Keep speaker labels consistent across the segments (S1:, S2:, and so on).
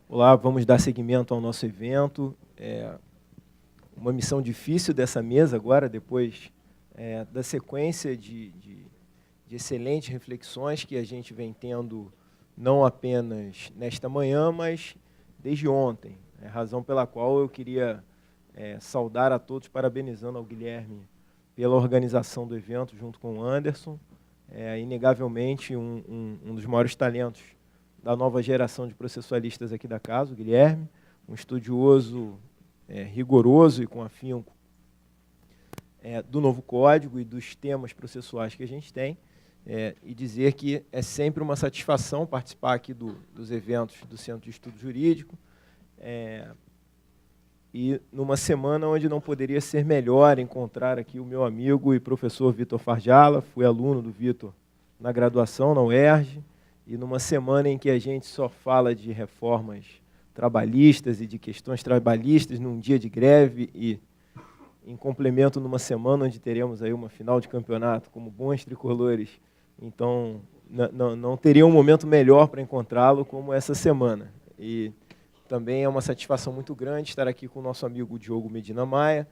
S1: Olá, vamos dar seguimento ao nosso evento. Uma missão difícil dessa mesa agora, depois da sequência de excelentes reflexões que a gente vem tendo, não apenas nesta manhã, mas desde ontem. É a razão pela qual eu queria saudar a todos, parabenizando ao Guilherme pela organização do evento, junto com o Anderson. Inegavelmente um dos maiores talentos da nova geração de processualistas aqui da casa, o Guilherme, um estudioso rigoroso e com afinco do novo código e dos temas processuais que a gente tem, e dizer que é sempre uma satisfação participar aqui dos eventos do Centro de Estudo Jurídico, e numa semana onde não poderia ser melhor encontrar aqui o meu amigo e professor Vitor Farjala. Fui aluno do Vitor na graduação, na UERJ, e numa semana em que a gente só fala de reformas trabalhistas e de questões trabalhistas, num dia de greve e em complemento numa semana onde teremos aí uma final de campeonato como bons tricolores. Então, não teria um momento melhor para encontrá-lo como essa semana. E também é uma satisfação muito grande estar aqui com o nosso amigo Diogo Medina Maia,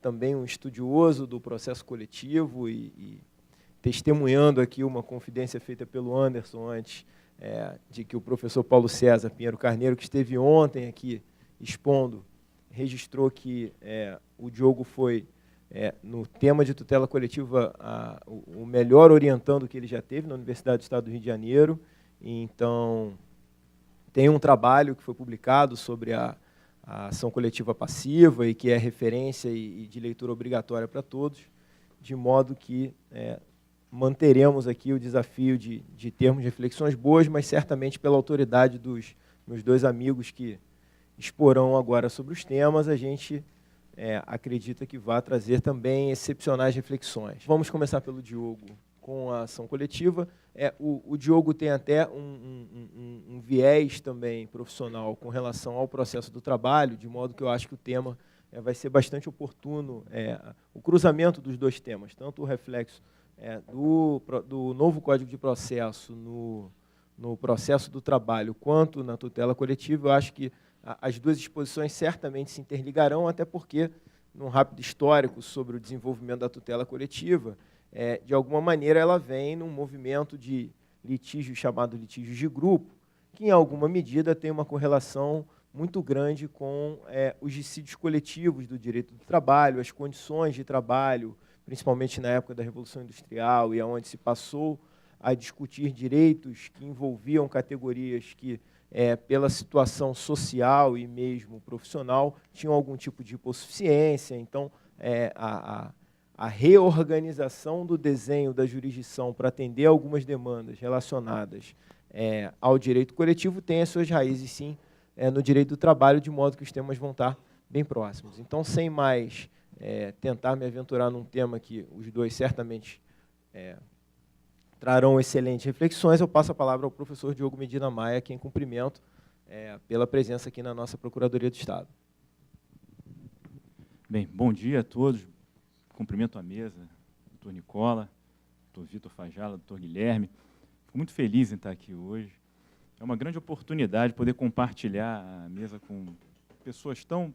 S1: também um estudioso do processo coletivo e testemunhando aqui uma confidência feita pelo Anderson antes, de que o professor Paulo César Pinheiro Carneiro, que esteve ontem aqui expondo, registrou que o Diogo foi, no tema de tutela coletiva, o melhor orientando que ele já teve na Universidade do Estado do Rio de Janeiro. Então, tem um trabalho que foi publicado sobre a ação coletiva passiva e que é referência e de leitura obrigatória para todos, de modo que manteremos aqui o desafio de termos reflexões boas, mas certamente pela autoridade dos meus dois amigos que exporão agora sobre os temas, a gente acredita que vai trazer também excepcionais reflexões. Vamos começar pelo Diogo com a ação coletiva. O Diogo tem até um viés também profissional com relação ao processo do trabalho, de modo que eu acho que o tema vai ser bastante oportuno, o cruzamento dos dois temas, tanto o reflexo do novo Código de Processo no processo do trabalho, quanto na tutela coletiva. Eu acho que as duas exposições certamente se interligarão, até porque, num rápido histórico sobre o desenvolvimento da tutela coletiva, de alguma maneira ela vem num movimento de litígio chamado litígio de grupo, que em alguma medida tem uma correlação muito grande com os dissídios coletivos do direito do trabalho, as condições de trabalho, principalmente na época da Revolução Industrial, e onde se passou a discutir direitos que envolviam categorias que, pela situação social e mesmo profissional, tinham algum tipo de hipossuficiência. Então, a reorganização do desenho da jurisdição para atender algumas demandas relacionadas ao direito coletivo tem as suas raízes, sim, no direito do trabalho, de modo que os temas vão estar bem próximos. Então, sem mais tentar me aventurar num tema que os dois certamente trarão excelentes reflexões, eu passo a palavra ao professor Diogo Medina Maia, quem cumprimento pela presença aqui na nossa Procuradoria do Estado.
S2: Bem, bom dia a todos. Cumprimento a mesa, doutor Nicola, doutor Vitor Farjala, doutor Guilherme. Fico muito feliz em estar aqui hoje. É uma grande oportunidade poder compartilhar a mesa com pessoas tão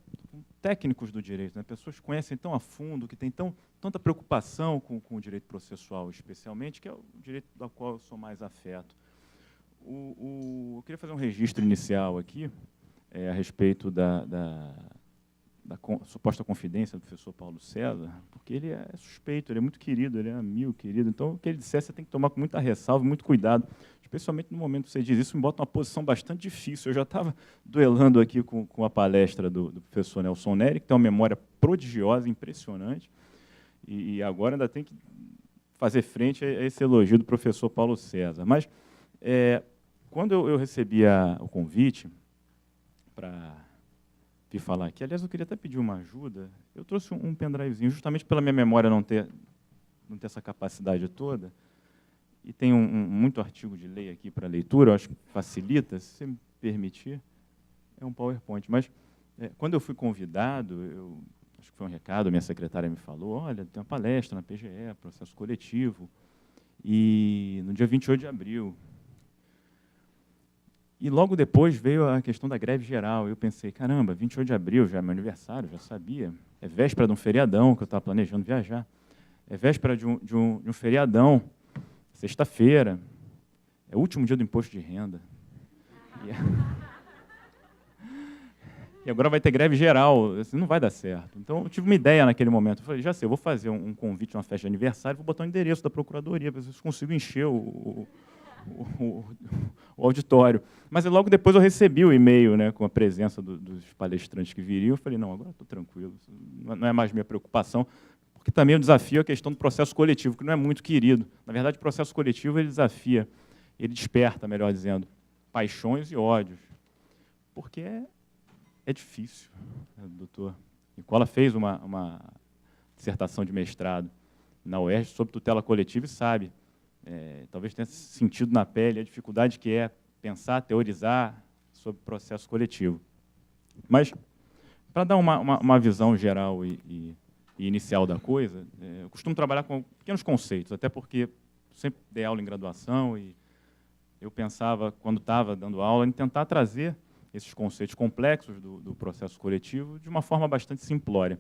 S2: técnicos do direito, né? Pessoas que conhecem tão a fundo, que têm tanta preocupação com o direito processual, especialmente, que é o direito do qual eu sou mais afeto. Eu queria fazer um registro inicial aqui a respeito da suposta confidência do professor Paulo César, porque ele é suspeito, ele é muito querido, ele é amigo querido. Então, o que ele disser, você tem que tomar com muita ressalva, muito cuidado, especialmente no momento que você diz isso, me bota uma posição bastante difícil. Eu já estava duelando aqui com a palestra do professor Nelson Neri, que tem uma memória prodigiosa, impressionante, e agora ainda tem que fazer frente a esse elogio do professor Paulo César. Mas, quando eu recebi o convite para vir falar aqui, aliás, eu queria até pedir uma ajuda. Eu trouxe um pendrivezinho, justamente pela minha memória não ter essa capacidade toda, e tem muito artigo de lei aqui para leitura, eu acho que facilita, se você me permitir, é um PowerPoint. Mas, quando eu fui convidado, acho que foi um recado, a minha secretária me falou, olha, tem uma palestra na PGE, processo coletivo, e no dia 28 de abril. E logo depois veio a questão da greve geral. Eu pensei, caramba, 28 de abril, já é meu aniversário, já sabia. É véspera de um feriadão, que eu estava planejando viajar. É véspera de um feriadão, sexta-feira. É o último dia do imposto de renda. E agora vai ter greve geral, assim, não vai dar certo. Então, eu tive uma ideia naquele momento. Eu falei, já sei, eu vou fazer um convite, uma festa de aniversário, vou botar o endereço da procuradoria, para ver se eu consigo encher o auditório. Mas logo depois eu recebi o e-mail, né, com a presença dos palestrantes que viriam. Eu falei, não, agora estou tranquilo, não é mais minha preocupação, porque também o desafio é a questão do processo coletivo, que não é muito querido. Na verdade, o processo coletivo ele desafia, ele desperta, melhor dizendo, paixões e ódios, porque é difícil. O doutor Nicola fez uma dissertação de mestrado na UERJ sobre tutela coletiva e sabe, talvez tenha sentido na pele a dificuldade que é pensar, teorizar sobre processo coletivo. Mas, para dar uma visão geral e inicial da coisa, eu costumo trabalhar com pequenos conceitos, até porque sempre dei aula em graduação e eu pensava, quando estava dando aula, em tentar trazer esses conceitos complexos do processo coletivo de uma forma bastante simplória.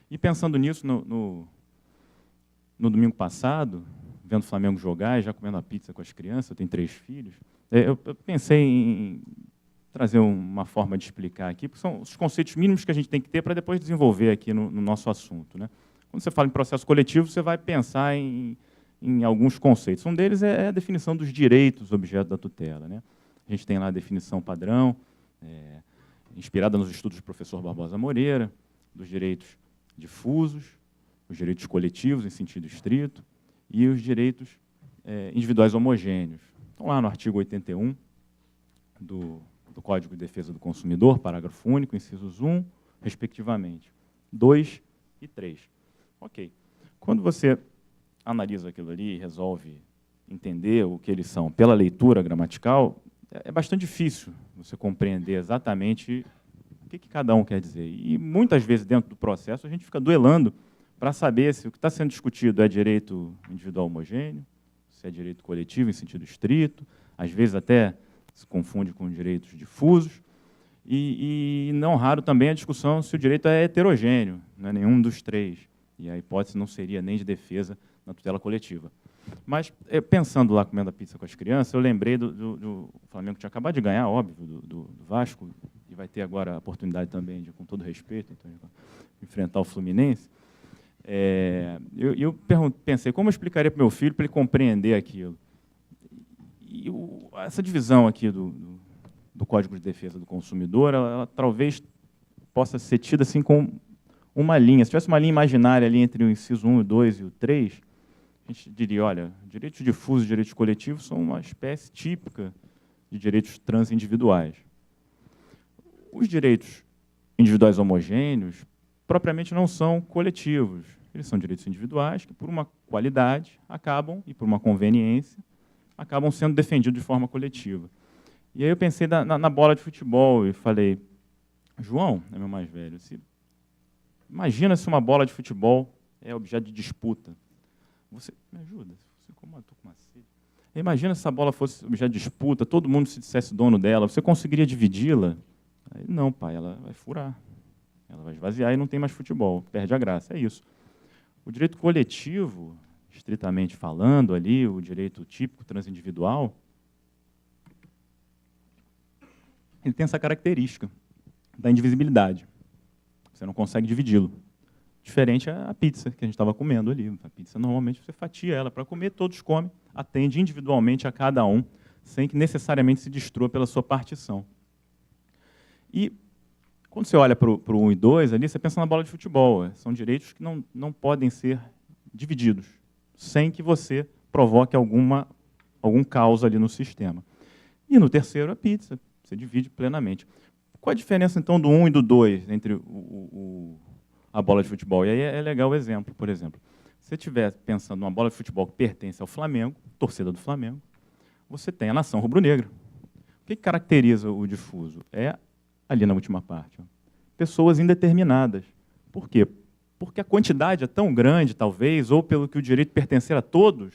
S2: E pensando nisso, no domingo passado, vendo o Flamengo jogar e já comendo a pizza com as crianças, eu tenho 3 filhos, eu pensei em trazer uma forma de explicar aqui, porque são os conceitos mínimos que a gente tem que ter para depois desenvolver aqui no nosso assunto, né? Quando você fala em processo coletivo, você vai pensar em alguns conceitos. Um deles é a definição dos direitos objeto da tutela, né? A gente tem lá a definição padrão, inspirada nos estudos do professor Barbosa Moreira, dos direitos difusos, os direitos coletivos em sentido estrito e os direitos individuais homogêneos. Estão lá no artigo 81 do Código de Defesa do Consumidor, parágrafo único, incisos 1, respectivamente, 2 e 3. Ok. Quando você analisa aquilo ali e resolve entender o que eles são pela leitura gramatical, é bastante difícil você compreender exatamente o que cada um quer dizer. E, muitas vezes, dentro do processo, a gente fica duelando para saber se o que está sendo discutido é direito individual homogêneo, se é direito coletivo em sentido estrito, às vezes até se confunde com direitos difusos, e não raro também a discussão se o direito é heterogêneo, não é nenhum dos 3, e a hipótese não seria nem de defesa na tutela coletiva. Mas, pensando lá, comendo a pizza com as crianças, eu lembrei do Flamengo que tinha acabado de ganhar, óbvio, do Vasco, e vai ter agora a oportunidade também de, com todo respeito, então, enfrentar o Fluminense. Eu pensei, como eu explicaria para o meu filho para ele compreender aquilo? E essa divisão aqui do Código de Defesa do Consumidor, ela talvez possa ser tida assim com uma linha. Se tivesse uma linha imaginária ali entre o inciso 1, o 2 e o 3, a gente diria, olha, direitos difusos e direitos coletivos são uma espécie típica de direitos transindividuais. Os direitos individuais homogêneos, propriamente não são coletivos. Eles são direitos individuais que, por uma qualidade, e por uma conveniência, acabam sendo defendidos de forma coletiva. E aí eu pensei na bola de futebol e falei, João, é meu mais velho, imagina se uma bola de futebol é objeto de disputa. Você me ajuda? Estou com uma sede. Imagina se essa bola fosse objeto de disputa, todo mundo se dissesse dono dela, você conseguiria dividi-la? Não, pai, ela vai furar. Ela vai esvaziar e não tem mais futebol, perde a graça, é isso. O direito coletivo, estritamente falando ali, o direito típico transindividual, ele tem essa característica da indivisibilidade. Você não consegue dividi-lo. Diferente a pizza que a gente estava comendo ali. A pizza, normalmente, você fatia ela para comer, todos comem, atende individualmente a cada um, sem que necessariamente se destrua pela sua partição. E, quando você olha para o 1 e 2, ali, você pensa na bola de futebol. São direitos que não podem ser divididos, sem que você provoque algum caos ali no sistema. E, no terceiro, a pizza. Você divide plenamente. Qual a diferença, então, do 1 e do 2 entre a bola de futebol? E aí é legal o exemplo, por exemplo. Se você estiver pensando numa bola de futebol que pertence ao Flamengo, torcida do Flamengo, você tem a nação rubro-negra. O que caracteriza o difuso? Ali na última parte, pessoas indeterminadas. Por quê? Porque a quantidade é tão grande, talvez, ou pelo que o direito pertencer a todos,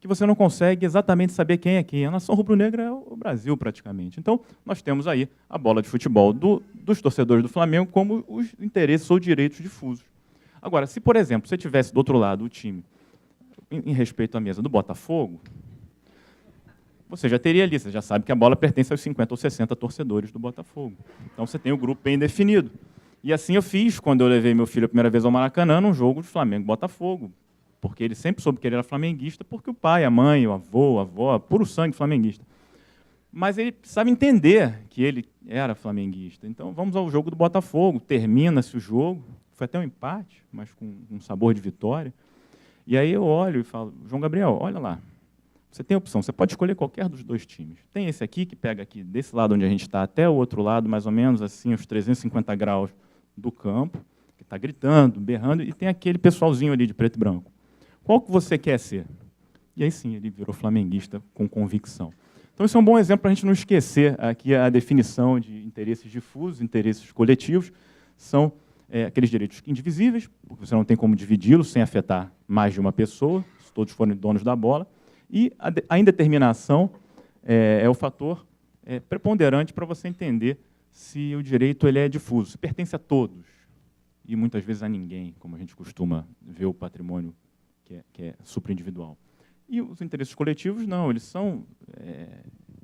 S2: que você não consegue exatamente saber quem é quem. A nação rubro-negra é o Brasil, praticamente. Então, nós temos aí a bola de futebol dos torcedores do Flamengo como os interesses ou direitos difusos. Agora, se, por exemplo, você tivesse do outro lado o time, em respeito à mesa do Botafogo, você já teria ali, você já sabe que a bola pertence aos 50 ou 60 torcedores do Botafogo. Então, você tem o grupo bem definido. E assim eu fiz quando eu levei meu filho a primeira vez ao Maracanã, num jogo de Flamengo-Botafogo, porque ele sempre soube que ele era flamenguista, porque o pai, a mãe, o avô, a avó, puro sangue flamenguista. Mas ele precisava entender que ele era flamenguista. Então, vamos ao jogo do Botafogo, termina-se o jogo, foi até um empate, mas com um sabor de vitória. E aí eu olho e falo, João Gabriel, olha lá, você tem a opção, você pode escolher qualquer dos dois times. Tem esse aqui, que pega aqui desse lado onde a gente está, até o outro lado, mais ou menos assim, os 350 graus do campo, que está gritando, berrando, e tem aquele pessoalzinho ali de preto e branco. Qual que você quer ser? E aí sim, ele virou flamenguista com convicção. Então, esse é um bom exemplo para a gente não esquecer aqui a definição de interesses difusos, interesses coletivos, são aqueles direitos indivisíveis, porque você não tem como dividi-los sem afetar mais de uma pessoa, se todos forem donos da bola, e a indeterminação é o fator preponderante para você entender se o direito ele é difuso, se pertence a todos, e muitas vezes a ninguém, como a gente costuma ver o patrimônio que é superindividual. E os interesses coletivos, não, eles são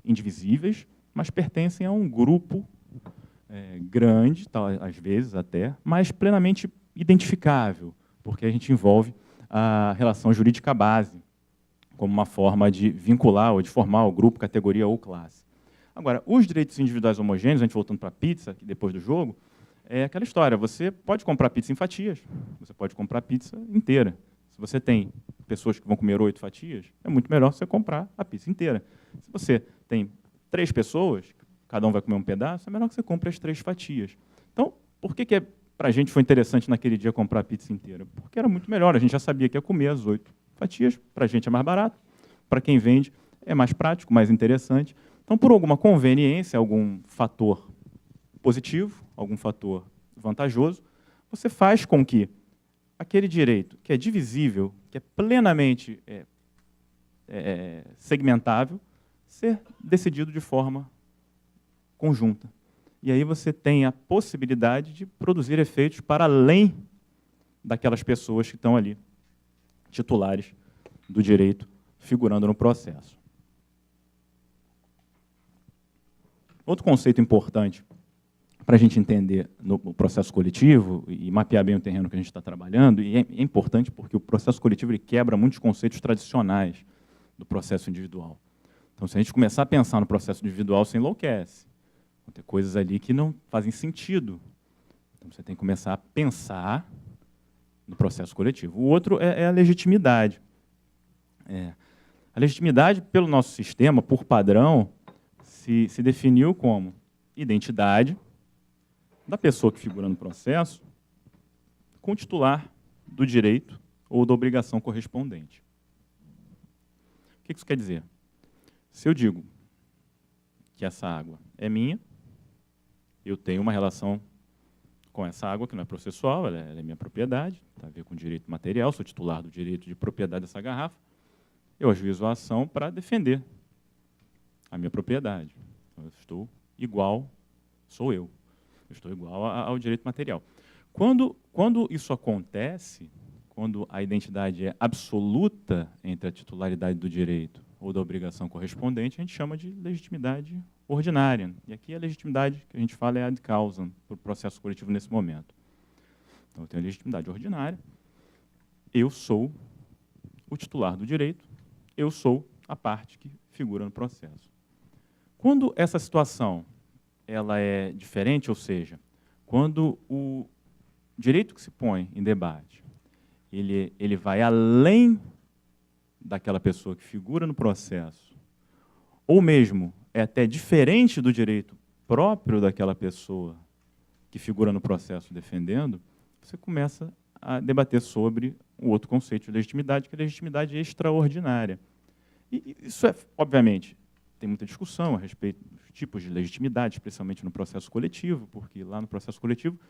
S2: indivisíveis, mas pertencem a um grupo grande, às vezes até, mas plenamente identificável, porque a gente envolve a relação jurídica base, como uma forma de vincular ou de formar o grupo, categoria ou classe. Agora, os direitos individuais homogêneos, a gente voltando para a pizza, depois do jogo, é aquela história, você pode comprar pizza em fatias, você pode comprar pizza inteira. Se você tem pessoas que vão comer 8 fatias, é muito melhor você comprar a pizza inteira. Se você tem 3 pessoas, cada um vai comer um pedaço, é melhor que você compre as 3 fatias. Então, por que para a gente foi interessante naquele dia comprar a pizza inteira? Porque era muito melhor, a gente já sabia que ia comer as 8 fatias, para a gente é mais barato, para quem vende é mais prático, mais interessante. Então, por alguma conveniência, algum fator positivo, algum fator vantajoso, você faz com que aquele direito que é divisível, que é plenamente segmentável, ser decidido de forma conjunta. E aí você tem a possibilidade de produzir efeitos para além daquelas pessoas que estão ali, titulares do direito, figurando no processo. Outro conceito importante para a gente entender no processo coletivo e mapear bem o terreno que a gente está trabalhando, e é importante porque o processo coletivo ele quebra muitos conceitos tradicionais do processo individual. Então, se a gente começar a pensar no processo individual, você enlouquece. Vão ter coisas ali que não fazem sentido. Então, você tem que começar a pensar no processo coletivo. O outro é a legitimidade. A legitimidade, pelo nosso sistema, por padrão, se definiu como identidade da pessoa que figura no processo com o titular do direito ou da obrigação correspondente. O que isso quer dizer? Se eu digo que essa água é minha, eu tenho uma relação com essa água que não é processual, ela é minha propriedade, tem a ver com direito material, sou titular do direito de propriedade dessa garrafa, eu ajuizo a ação para defender a minha propriedade. Então, eu estou igual, sou eu estou igual ao direito material. Quando isso acontece, quando a identidade é absoluta entre a titularidade do direito ou da obrigação correspondente, a gente chama de legitimidade ordinária. E aqui a legitimidade que a gente fala é ad causam, para o processo coletivo nesse momento. Então, eu tenho a legitimidade ordinária, eu sou o titular do direito, eu sou a parte que figura no processo. Quando essa situação ela é diferente, ou seja, quando o direito que se põe em debate, ele vai além daquela pessoa que figura no processo, ou mesmo é até diferente do direito próprio daquela pessoa que figura no processo defendendo, você começa a debater sobre um outro conceito de legitimidade, que é a legitimidade extraordinária. E isso obviamente, tem muita discussão a respeito dos tipos de legitimidade, especialmente no processo coletivo, porque lá no processo coletivo,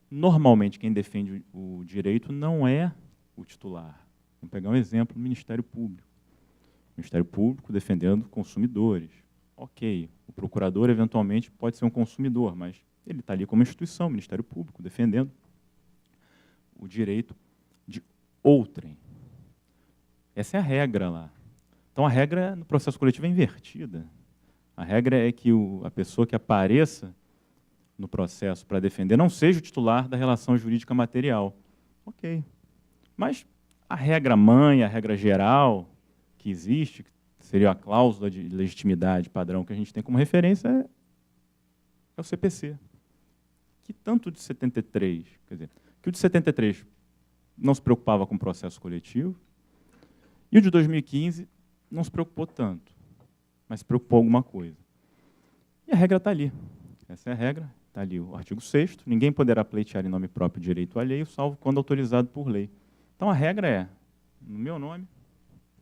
S2: normalmente quem defende o direito não é o titular. Vamos pegar um exemplo do Ministério Público. Ministério Público defendendo consumidores. Ok, o procurador, eventualmente, pode ser um consumidor, mas ele está ali como instituição, Ministério Público, defendendo o direito de outrem. Essa é a regra lá. Então, a regra no processo coletivo é invertida. A regra é que a pessoa que apareça no processo para defender não seja o titular da relação jurídica material. Ok. Mas a regra mãe, a regra geral que existe, que seria a cláusula de legitimidade padrão que a gente tem como referência, é o CPC. Que tanto de 73, quer dizer, que o de 73 não se preocupava com o processo coletivo, e o de 2015 não se preocupou tanto, mas se preocupou alguma coisa. E a regra está ali. Essa é a regra, está ali o artigo 6º, ninguém poderá pleitear em nome próprio direito alheio, salvo quando autorizado por lei. Então, a regra é, no meu nome,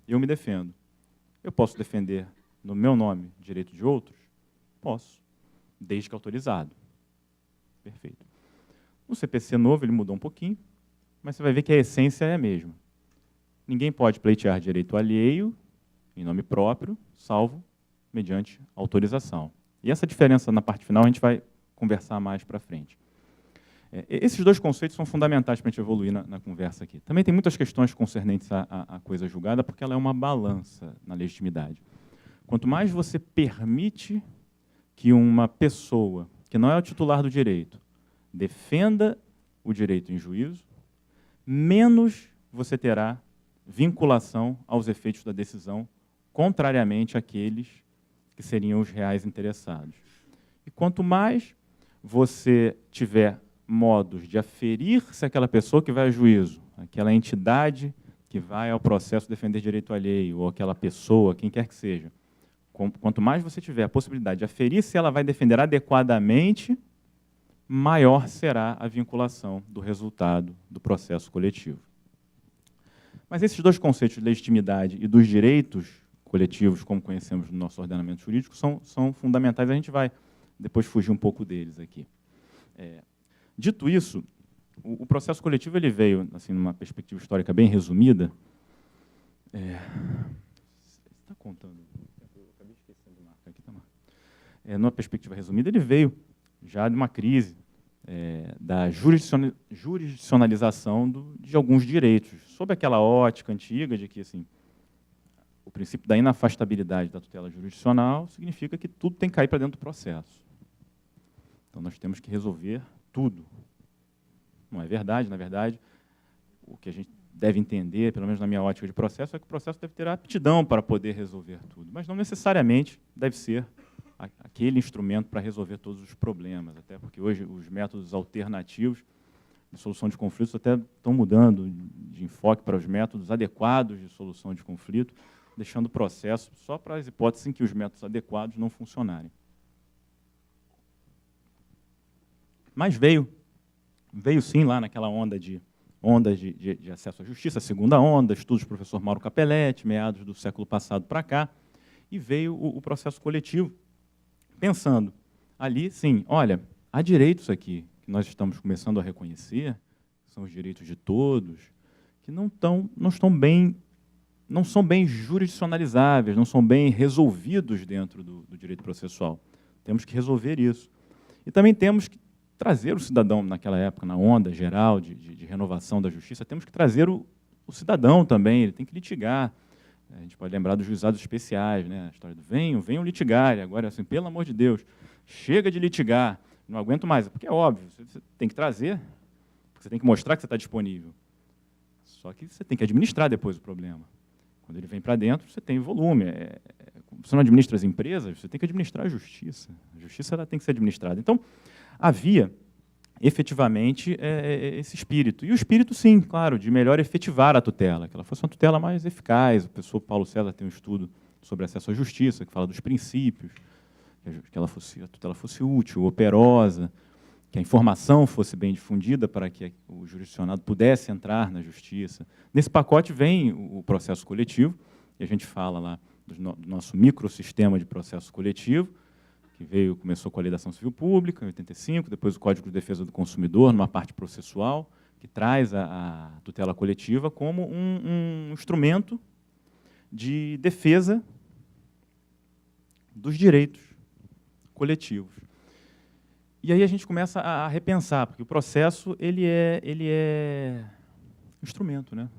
S2: eu me defendo. Eu posso defender, no meu nome, direito de outros? Posso, desde que autorizado. Perfeito. No CPC novo, ele mudou um pouquinho, mas você vai ver que a essência é a mesma. Ninguém pode pleitear direito alheio, em nome próprio, salvo mediante autorização. E essa diferença, na parte final, a gente vai conversar mais para frente. Esses dois conceitos são fundamentais para a gente evoluir na conversa aqui. Também tem muitas questões concernentes à coisa julgada, porque ela é uma balança na legitimidade. Quanto mais você permite que uma pessoa, que não é o titular do direito, defenda o direito em juízo, menos você terá vinculação aos efeitos da decisão, contrariamente àqueles que seriam os reais interessados. E quanto mais você tiver modos de aferir se aquela pessoa que vai a juízo, aquela entidade que vai ao processo defender direito alheio, ou aquela pessoa, quem quer que seja, quanto mais você tiver a possibilidade de aferir se ela vai defender adequadamente, maior será a vinculação do resultado do processo coletivo. Mas esses dois conceitos de legitimidade e dos direitos coletivos, como conhecemos no nosso ordenamento jurídico, são fundamentais. A gente vai depois fugir um pouco deles aqui. Dito isso, o processo coletivo ele veio, assim, numa perspectiva histórica bem resumida. Você está contando? Eu acabei esquecendo de marcar aqui, tá marcado. Numa perspectiva resumida, ele veio já de uma crise da jurisdicionalização de alguns direitos, sob aquela ótica antiga de que assim, o princípio da inafastabilidade da tutela jurisdicional significa que tudo tem que cair para dentro do processo. Então, nós temos que resolver tudo. Não é verdade, na verdade, o que a gente deve entender, pelo menos na minha ótica de processo, é que o processo deve ter aptidão para poder resolver tudo, mas não necessariamente deve ser aquele instrumento para resolver todos os problemas, até porque hoje os métodos alternativos de solução de conflitos até estão mudando de enfoque para os métodos adequados de solução de conflito, deixando o processo só para as hipóteses em que os métodos adequados não funcionarem. Mas veio sim lá naquela onda de acesso à justiça, a segunda onda, estudos do professor Mauro Capelletti, meados do século passado para cá, e veio o processo coletivo, pensando ali, sim, olha, há direitos aqui que nós estamos começando a reconhecer, que são os direitos de todos, que não são bem jurisdicionalizáveis, não são bem resolvidos dentro do direito processual. Temos que resolver isso. E também temos que trazer o cidadão, naquela época, na onda geral de renovação da justiça, temos que trazer o cidadão também, ele tem que litigar. A gente pode lembrar dos juizados especiais, né? A história do venham litigar, e agora, assim, pelo amor de Deus, chega de litigar, não aguento mais, porque é óbvio, você tem que trazer, porque você tem que mostrar que você está disponível. Só que você tem que administrar depois o problema. Quando ele vem para dentro, você tem volume. Você não administra as empresas, você tem que administrar a justiça. A justiça ela tem que ser administrada. Então, havia, efetivamente, esse espírito. E o espírito, sim, claro, de melhor efetivar a tutela, que ela fosse uma tutela mais eficaz. O professor Paulo César tem um estudo sobre acesso à justiça, que fala dos princípios, que a tutela fosse útil, operosa, que a informação fosse bem difundida para que o jurisdicionado pudesse entrar na justiça. Nesse pacote vem o processo coletivo, e a gente fala lá do nosso microsistema de processo coletivo, que começou com a Lei da Ação Civil Pública, em 85, depois o Código de Defesa do Consumidor, numa parte processual, que traz a tutela coletiva como um instrumento de defesa dos direitos coletivos. E aí a gente começa a repensar, porque o processo ele é instrumento, né?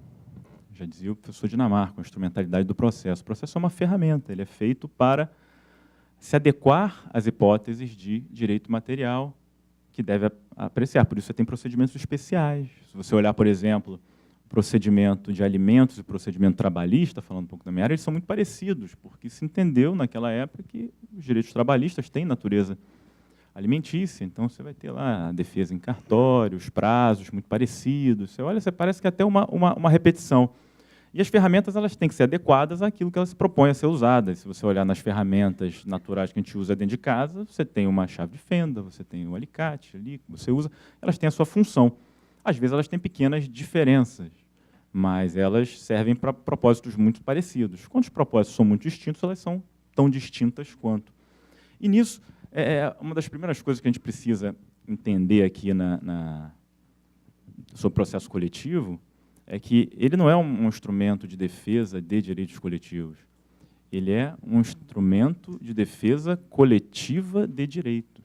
S2: Já dizia o professor Dinamarca, a instrumentalidade do processo. O processo é uma ferramenta, ele é feito para se adequar às hipóteses de direito material que deve apreciar. Por isso você tem procedimentos especiais. Se você olhar, por exemplo, o procedimento de alimentos e o procedimento trabalhista, falando um pouco da minha área, eles são muito parecidos, porque se entendeu naquela época que os direitos trabalhistas têm natureza alimentícia, então você vai ter lá a defesa em cartório, os prazos muito parecidos. Você olha, você parece que é até uma repetição. E as ferramentas elas têm que ser adequadas àquilo que elas se propõem a ser usadas. Se você olhar nas ferramentas naturais que a gente usa dentro de casa, você tem uma chave de fenda, você tem um alicate ali que você usa, elas têm a sua função. Às vezes elas têm pequenas diferenças, mas elas servem para propósitos muito parecidos. Quando os propósitos são muito distintos, elas são tão distintas quanto. E nisso, uma das primeiras coisas que a gente precisa entender aqui sobre o processo coletivo é que ele não é um instrumento de defesa de direitos coletivos. Ele é um instrumento de defesa coletiva de direitos.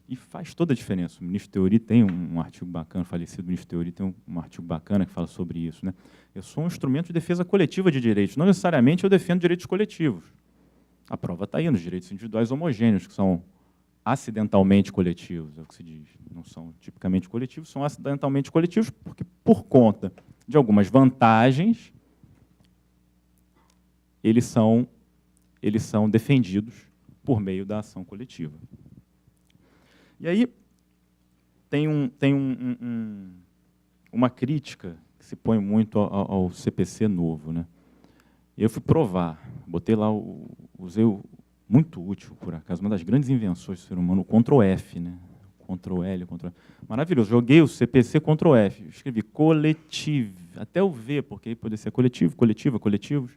S2: E faz toda a diferença. O ministro Teori tem um artigo bacana, o falecido ministro Teori tem um artigo bacana que fala sobre isso, né? Eu sou um instrumento de defesa coletiva de direitos. Não necessariamente eu defendo direitos coletivos. A prova está aí nos direitos individuais homogêneos, que são acidentalmente coletivos, é o que se diz. Não são tipicamente coletivos, são acidentalmente coletivos porque, por conta de algumas vantagens, eles são defendidos por meio da ação coletiva. E aí tem uma crítica que se põe muito ao CPC novo, né? Eu fui provar, botei lá, usei muito útil, por acaso, uma das grandes invenções do ser humano, o Ctrl+F, né? Ctrl+L, Ctrl+. Maravilhoso. Joguei o CPC Ctrl+F, escrevi coletivo, até o V, porque aí poderia ser coletivo, coletiva, coletivos,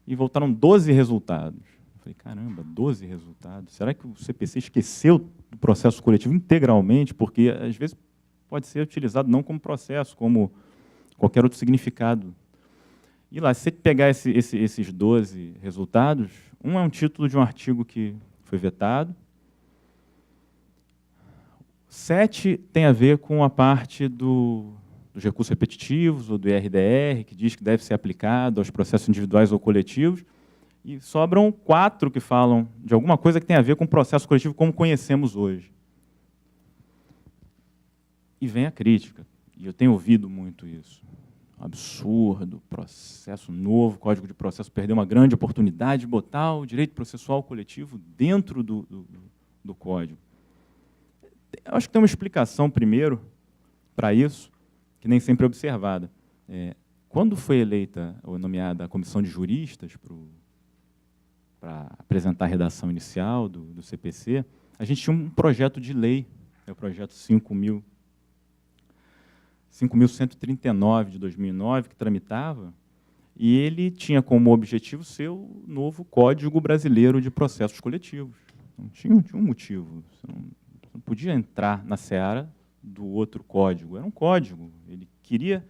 S2: e voltaram 12 resultados. Eu falei, caramba, 12 resultados. Será que o CPC esqueceu do processo coletivo integralmente? Porque, às vezes, pode ser utilizado não como processo, como qualquer outro significado. E lá, se você pegar esses 12 resultados, um é um título de um artigo que foi vetado, 7 tem a ver com a parte dos recursos repetitivos, ou do IRDR, que diz que deve ser aplicado aos processos individuais ou coletivos, e sobram 4 que falam de alguma coisa que tem a ver com o processo coletivo como conhecemos hoje. E vem a crítica, e eu tenho ouvido muito isso. Absurdo, processo novo, Código de Processo perdeu uma grande oportunidade de botar o direito processual coletivo dentro do Código. Eu acho que tem uma explicação, primeiro, para isso, que nem sempre é observada. Quando foi eleita ou nomeada a comissão de juristas para apresentar a redação inicial do CPC, a gente tinha um projeto de lei, o projeto 5.139 de 2009, que tramitava, e ele tinha como objetivo ser o novo Código Brasileiro de Processos Coletivos. Não tinha um motivo. Você não podia entrar na seara do outro código. Era um código. Ele queria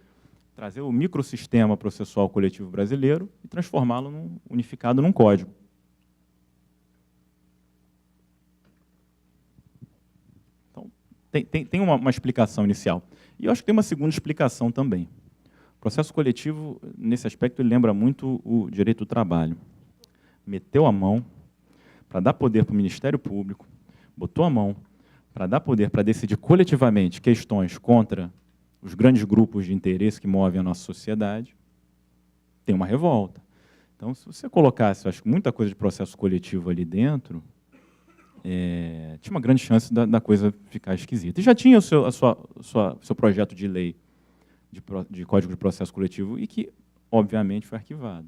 S2: trazer o microsistema processual coletivo brasileiro e transformá-lo unificado num código. Então, tem uma explicação inicial. E eu acho que tem uma segunda explicação também. O processo coletivo, nesse aspecto, ele lembra muito o direito do trabalho. Meteu a mão para dar poder para o Ministério Público, botou a mão para dar poder para decidir coletivamente questões contra os grandes grupos de interesse que movem a nossa sociedade, tem uma revolta. Então, se você colocasse, eu acho que muita coisa de processo coletivo ali dentro, tinha uma grande chance da coisa ficar esquisita. E já tinha o seu projeto de lei de Código de Processo Coletivo e que, obviamente, foi arquivado.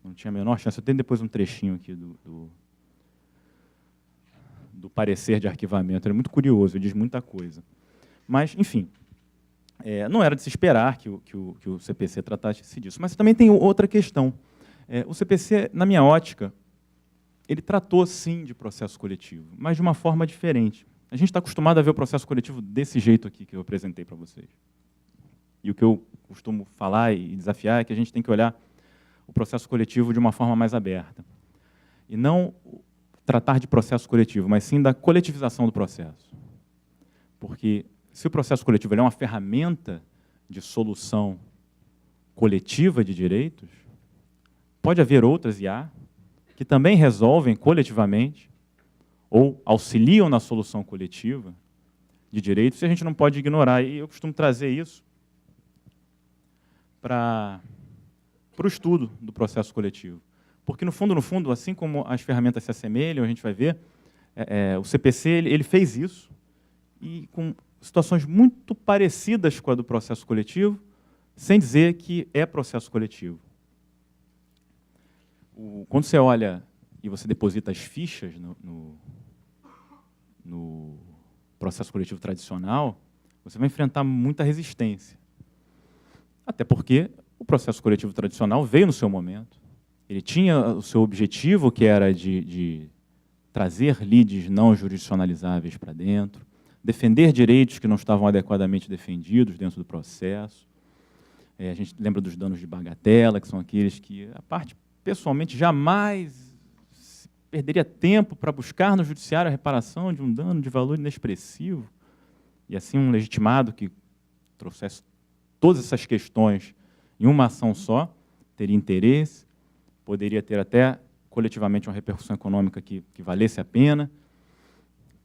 S2: Não tinha a menor chance. Eu tenho depois um trechinho aqui do parecer de arquivamento. Ele é muito curioso, ele diz muita coisa. Mas, enfim, não era de se esperar que o CPC tratasse disso. Mas também tem outra questão. O CPC, na minha ótica, ele tratou, sim, de processo coletivo, mas de uma forma diferente. A gente está acostumado a ver o processo coletivo desse jeito aqui que eu apresentei para vocês. E o que eu costumo falar e desafiar é que a gente tem que olhar o processo coletivo de uma forma mais aberta. E não tratar de processo coletivo, mas sim da coletivização do processo. Porque se o processo coletivo é uma ferramenta de solução coletiva de direitos, pode haver outras, e há, que também resolvem coletivamente ou auxiliam na solução coletiva de direitos, e a gente não pode ignorar. E eu costumo trazer isso para o estudo do processo coletivo. Porque, no fundo, assim como as ferramentas se assemelham, a gente vai ver, o CPC ele fez isso, e com situações muito parecidas com a do processo coletivo, sem dizer que é processo coletivo. Quando você olha e você deposita as fichas no processo coletivo tradicional, você vai enfrentar muita resistência. Até porque o processo coletivo tradicional veio no seu momento. Ele tinha o seu objetivo, que era de trazer lides não jurisdicionalizáveis para dentro, defender direitos que não estavam adequadamente defendidos dentro do processo. A gente lembra dos danos de bagatela, que são aqueles que a parte, pessoalmente, jamais perderia tempo para buscar no judiciário a reparação de um dano de valor inexpressivo. E assim um legitimado que trouxesse todas essas questões em uma ação só, teria interesse, poderia ter até coletivamente uma repercussão econômica que valesse a pena,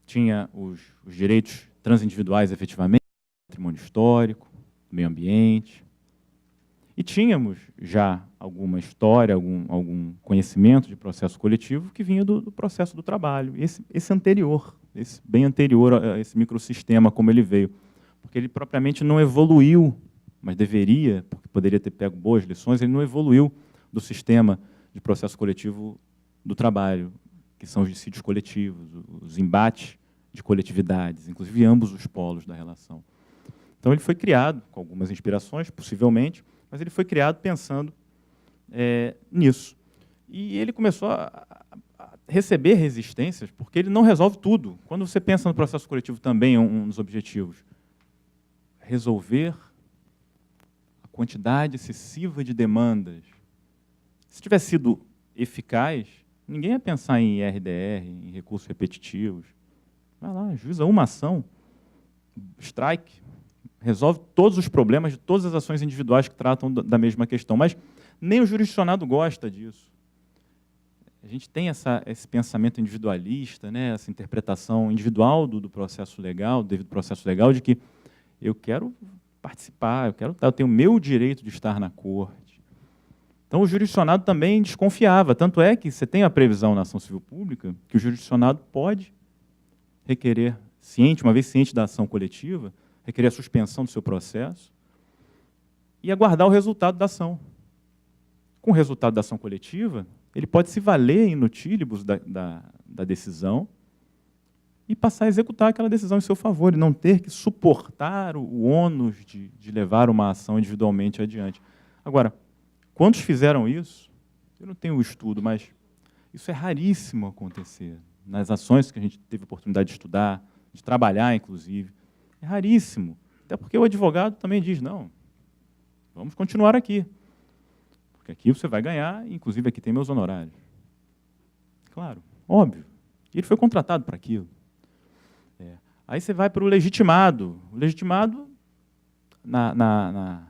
S2: tinha os direitos transindividuais efetivamente, patrimônio histórico, meio ambiente, e tínhamos já alguma história, algum conhecimento de processo coletivo que vinha do processo do trabalho, esse anterior, esse bem anterior a esse microsistema como ele veio, porque ele propriamente não evoluiu, mas deveria, porque poderia ter pego boas lições, ele não evoluiu do sistema de processo coletivo do trabalho, que são os dissídios coletivos, os embates de coletividades, inclusive ambos os polos da relação. Então, ele foi criado, com algumas inspirações, possivelmente, mas ele foi criado pensando nisso. E ele começou a receber resistências, porque ele não resolve tudo. Quando você pensa no processo coletivo também, um dos objetivos, resolver a quantidade excessiva de demandas. Se tivesse sido eficaz, ninguém ia pensar em RDR, em recursos repetitivos. Vai lá, juíza uma ação, strike, resolve todos os problemas de todas as ações individuais que tratam da mesma questão. Mas nem o jurisdicionado gosta disso. A gente tem esse pensamento individualista, né, essa interpretação individual do processo legal, do devido processo legal, de que eu quero participar, eu tenho o meu direito de estar na corte. Então, o jurisdicionado também desconfiava. Tanto é que você tem a previsão na ação civil pública que o jurisdicionado pode requerer, uma vez ciente da ação coletiva, requerer a suspensão do seu processo e aguardar o resultado da ação. Com o resultado da ação coletiva, ele pode se valer in nutilibus da decisão e passar a executar aquela decisão em seu favor, e não ter que suportar o ônus de levar uma ação individualmente adiante. Agora, quantos fizeram isso? Eu não tenho o estudo, mas isso é raríssimo acontecer. Nas ações que a gente teve a oportunidade de estudar, de trabalhar, inclusive, é raríssimo. Até porque o advogado também diz, não, vamos continuar aqui. Porque aqui você vai ganhar, inclusive aqui tem meus honorários. Claro, óbvio. E ele foi contratado para aquilo. Aí você vai para o legitimado. O legitimado, na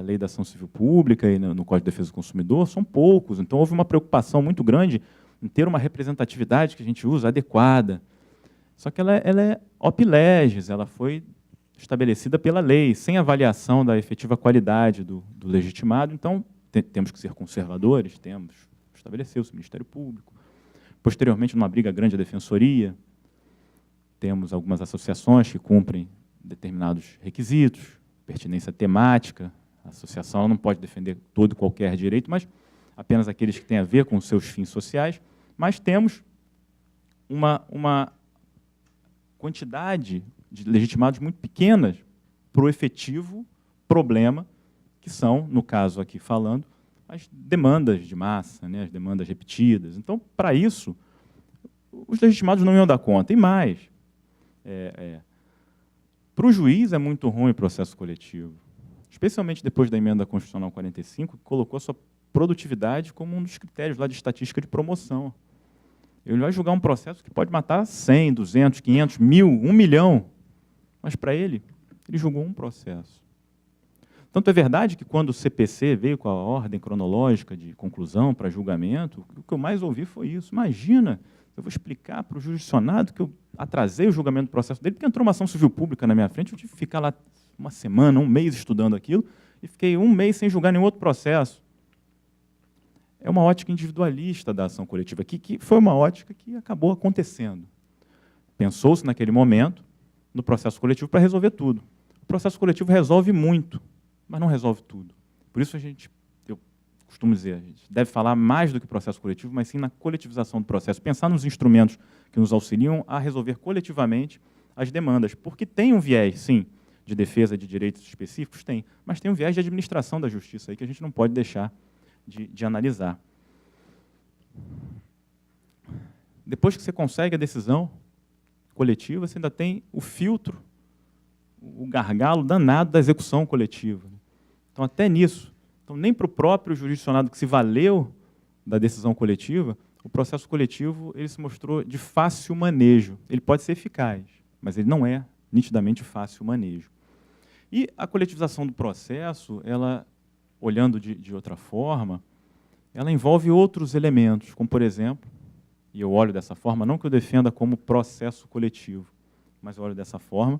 S2: lei da ação civil pública e no Código de Defesa do Consumidor, são poucos. Então, houve uma preocupação muito grande em ter uma representatividade que a gente usa adequada. Só que ela é op legis, ela foi estabelecida pela lei, sem avaliação da efetiva qualidade do legitimado. Então, temos que ser conservadores, estabeleceu-se o Ministério Público. Posteriormente, numa briga grande, a Defensoria, temos algumas associações que cumprem determinados requisitos, pertinência temática. A associação não pode defender todo e qualquer direito, mas apenas aqueles que têm a ver com os seus fins sociais. Mas temos uma quantidade de legitimados muito pequenas para o efetivo problema, que são, no caso aqui falando, as demandas de massa, né, as demandas repetidas. Então, para isso, os legitimados não iam dar conta. E mais, para o juiz é muito ruim o processo coletivo, especialmente depois da emenda constitucional 45, que colocou a sua produtividade como um dos critérios lá de estatística de promoção. Ele vai julgar um processo que pode matar 100, 200, 500, 1000, 1 milhão, mas para ele julgou um processo. Tanto é verdade que quando o CPC veio com a ordem cronológica de conclusão para julgamento, o que eu mais ouvi foi isso. Imagina, eu vou explicar para o jurisdicionado que eu atrasei o julgamento do processo dele, porque entrou uma ação civil pública na minha frente, eu tive que ficar lá uma semana, um mês estudando aquilo, e fiquei um mês sem julgar nenhum outro processo. É uma ótica individualista da ação coletiva, que foi uma ótica que acabou acontecendo. Pensou-se naquele momento no processo coletivo para resolver tudo. O processo coletivo resolve muito, mas não resolve tudo. Por isso eu costumo dizer, a gente deve falar mais do que processo coletivo, mas sim na coletivização do processo, pensar nos instrumentos que nos auxiliam a resolver coletivamente as demandas, porque tem um viés, sim, de defesa de direitos específicos, tem, mas tem um viés de administração da justiça aí que a gente não pode deixar de analisar. Depois que você consegue a decisão coletiva, você ainda tem o filtro, o gargalo danado da execução coletiva. Então, até nisso, então, nem para o próprio jurisdicionado que se valeu da decisão coletiva, o processo coletivo ele se mostrou de fácil manejo. Ele pode ser eficaz, mas ele não é nitidamente fácil manejo. E a coletivização do processo, ela, olhando de outra forma, ela envolve outros elementos, como, por exemplo, e eu olho dessa forma, não que eu defenda como processo coletivo, mas eu olho dessa forma,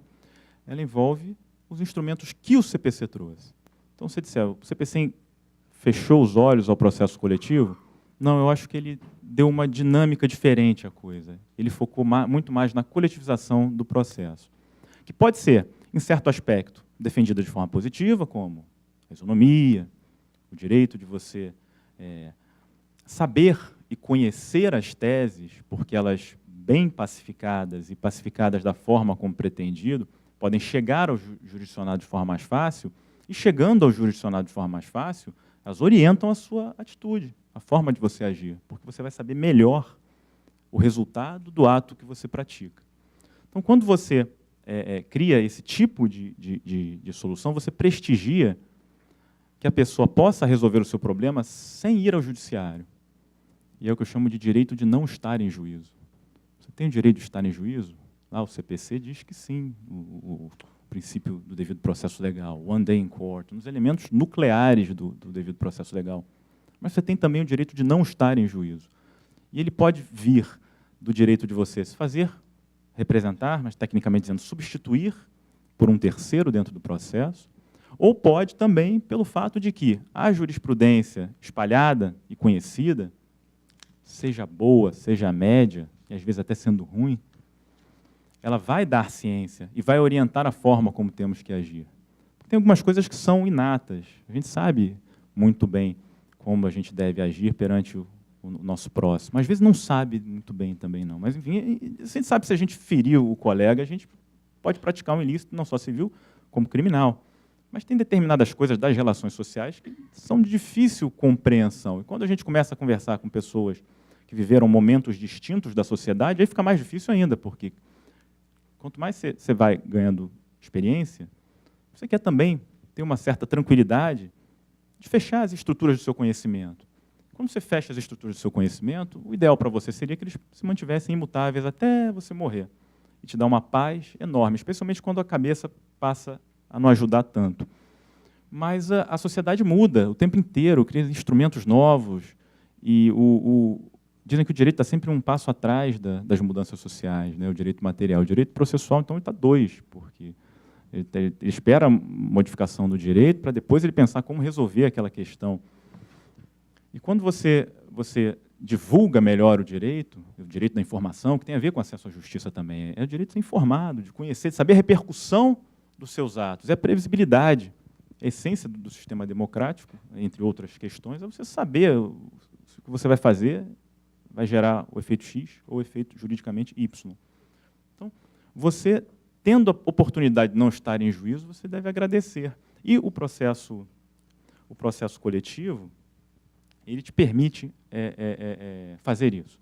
S2: ela envolve os instrumentos que o CPC trouxe. Então, se disser, o CPC fechou os olhos ao processo coletivo, não, eu acho que ele deu uma dinâmica diferente à coisa. Ele focou muito mais na coletivização do processo, que pode ser, em certo aspecto, defendida de forma positiva, como a isonomia, o direito de você saber e conhecer as teses, porque elas, bem pacificadas e pacificadas da forma como pretendido, podem chegar ao jurisdicionado de forma mais fácil, e chegando ao jurisdicionado de forma mais fácil, elas orientam a sua atitude, a forma de você agir, porque você vai saber melhor o resultado do ato que você pratica. Então, quando você cria esse tipo de solução, você prestigia que a pessoa possa resolver o seu problema sem ir ao judiciário. E é o que eu chamo de direito de não estar em juízo. Você tem o direito de estar em juízo? Lá o CPC diz que sim, o princípio do devido processo legal, one day in court, nos elementos nucleares do devido processo legal. Mas você tem também o direito de não estar em juízo. E ele pode vir do direito de você se fazer representar, mas tecnicamente dizendo substituir por um terceiro dentro do processo, ou pode também pelo fato de que a jurisprudência espalhada e conhecida, seja boa, seja média, e às vezes até sendo ruim, ela vai dar ciência e vai orientar a forma como temos que agir. Tem algumas coisas que são inatas. A gente sabe muito bem como a gente deve agir perante o nosso próximo. Às vezes não sabe muito bem também, não. Mas, enfim, a gente sabe que se a gente ferir o colega, a gente pode praticar um ilícito, não só civil, como criminal. Mas tem determinadas coisas das relações sociais que são de difícil compreensão. E quando a gente começa a conversar com pessoas que viveram momentos distintos da sociedade, aí fica mais difícil ainda, porque quanto mais você vai ganhando experiência, você quer também ter uma certa tranquilidade de fechar as estruturas do seu conhecimento. Quando você fecha as estruturas do seu conhecimento, o ideal para você seria que eles se mantivessem imutáveis até você morrer. E te dá uma paz enorme, especialmente quando a cabeça passa a não ajudar tanto. Mas a sociedade muda o tempo inteiro, cria instrumentos novos, e dizem que o direito está sempre um passo atrás das mudanças sociais, né? O direito material. O direito processual, então, ele está 2, porque ele espera a modificação do direito para depois ele pensar como resolver aquela questão. E quando você divulga melhor o direito da informação, que tem a ver com acesso à justiça também, é o direito de ser informado, de conhecer, de saber a repercussão dos seus atos, é a previsibilidade. A essência do sistema democrático, entre outras questões, é você saber se o que você vai fazer vai gerar o efeito X ou o efeito juridicamente Y. Então, você, tendo a oportunidade de não estar em juízo, você deve agradecer. E o processo coletivo, ele te permite fazer isso.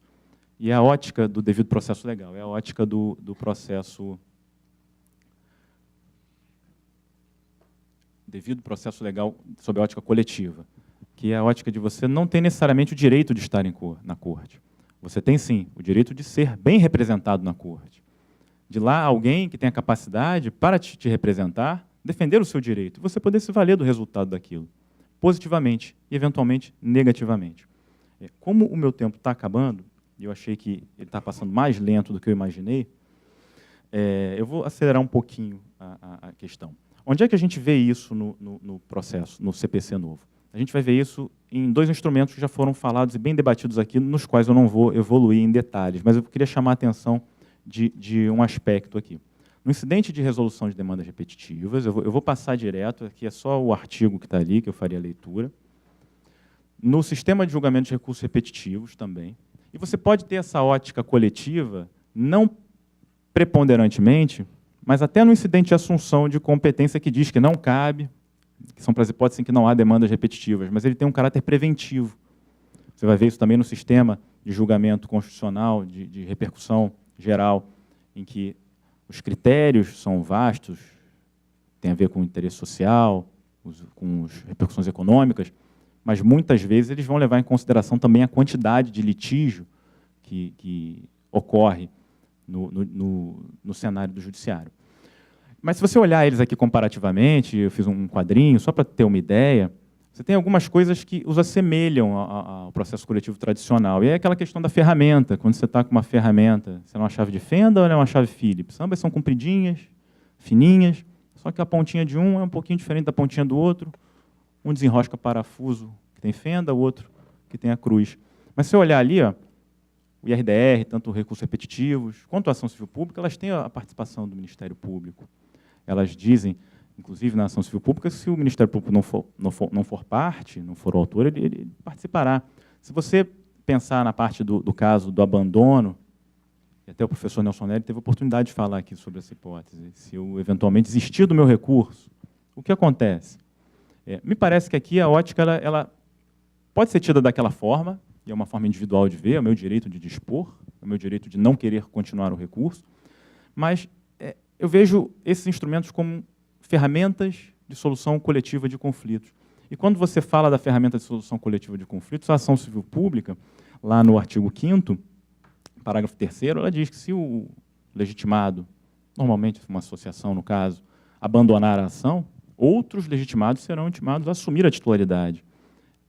S2: E é a ótica do devido processo legal, é a ótica do processo devido processo legal sob a ótica coletiva. que é a ótica de você não tem necessariamente o direito de estar na corte. Você tem, sim, o direito de ser bem representado na corte. De lá, alguém que tenha capacidade para te representar, defender o seu direito, e você poder se valer do resultado daquilo, positivamente e, eventualmente, negativamente. Como o meu tempo está acabando, e eu achei que ele está passando mais lento do que eu imaginei, eu vou acelerar um pouquinho a questão. Onde é que a gente vê isso no processo, no CPC novo? A gente vai ver isso em dois instrumentos que já foram falados e bem debatidos aqui, nos quais eu não vou evoluir em detalhes, mas eu queria chamar a atenção de um aspecto aqui. No incidente de resolução de demandas repetitivas, eu vou passar direto, aqui é só o artigo que está ali, que eu faria a leitura. No sistema de julgamento de recursos repetitivos também. E você pode ter essa ótica coletiva, não preponderantemente, mas até no incidente de assunção de competência que diz que não cabe, que são para as hipóteses em que não há demandas repetitivas, mas ele tem um caráter preventivo. Você vai ver isso também no sistema de julgamento constitucional, de repercussão geral, em que os critérios são vastos, tem a ver com o interesse social, com as repercussões econômicas, mas muitas vezes eles vão levar em consideração também a quantidade de litígio que ocorre no cenário do judiciário. Mas se você olhar eles aqui comparativamente, eu fiz um quadrinho só para ter uma ideia, você tem algumas coisas que os assemelham ao processo coletivo tradicional. E é aquela questão da ferramenta. Quando você está com uma ferramenta, você é uma chave de fenda ou é uma chave Phillips? Ambas são compridinhas, fininhas, só que a pontinha de um é um pouquinho diferente da pontinha do outro. Um desenrosca parafuso que tem fenda, o outro que tem a cruz. Mas se você olhar ali, ó, o IRDR, tanto recursos repetitivos quanto a ação civil pública, elas têm a participação do Ministério Público. Elas dizem, inclusive na ação civil pública, se o Ministério Público não for parte, não for o autor, ele participará. Se você pensar na parte do caso do abandono, e até o professor Nelson Nery teve a oportunidade de falar aqui sobre essa hipótese, se eu eventualmente desistir do meu recurso, o que acontece? Me parece que aqui a ótica ela pode ser tida daquela forma, e é uma forma individual de ver, é o meu direito de dispor, é o meu direito de não querer continuar o recurso, mas eu vejo esses instrumentos como ferramentas de solução coletiva de conflitos. E quando você fala da ferramenta de solução coletiva de conflitos, a ação civil pública, lá no artigo 5º, parágrafo 3º, ela diz que se o legitimado, normalmente uma associação no caso, abandonar a ação, outros legitimados serão intimados a assumir a titularidade.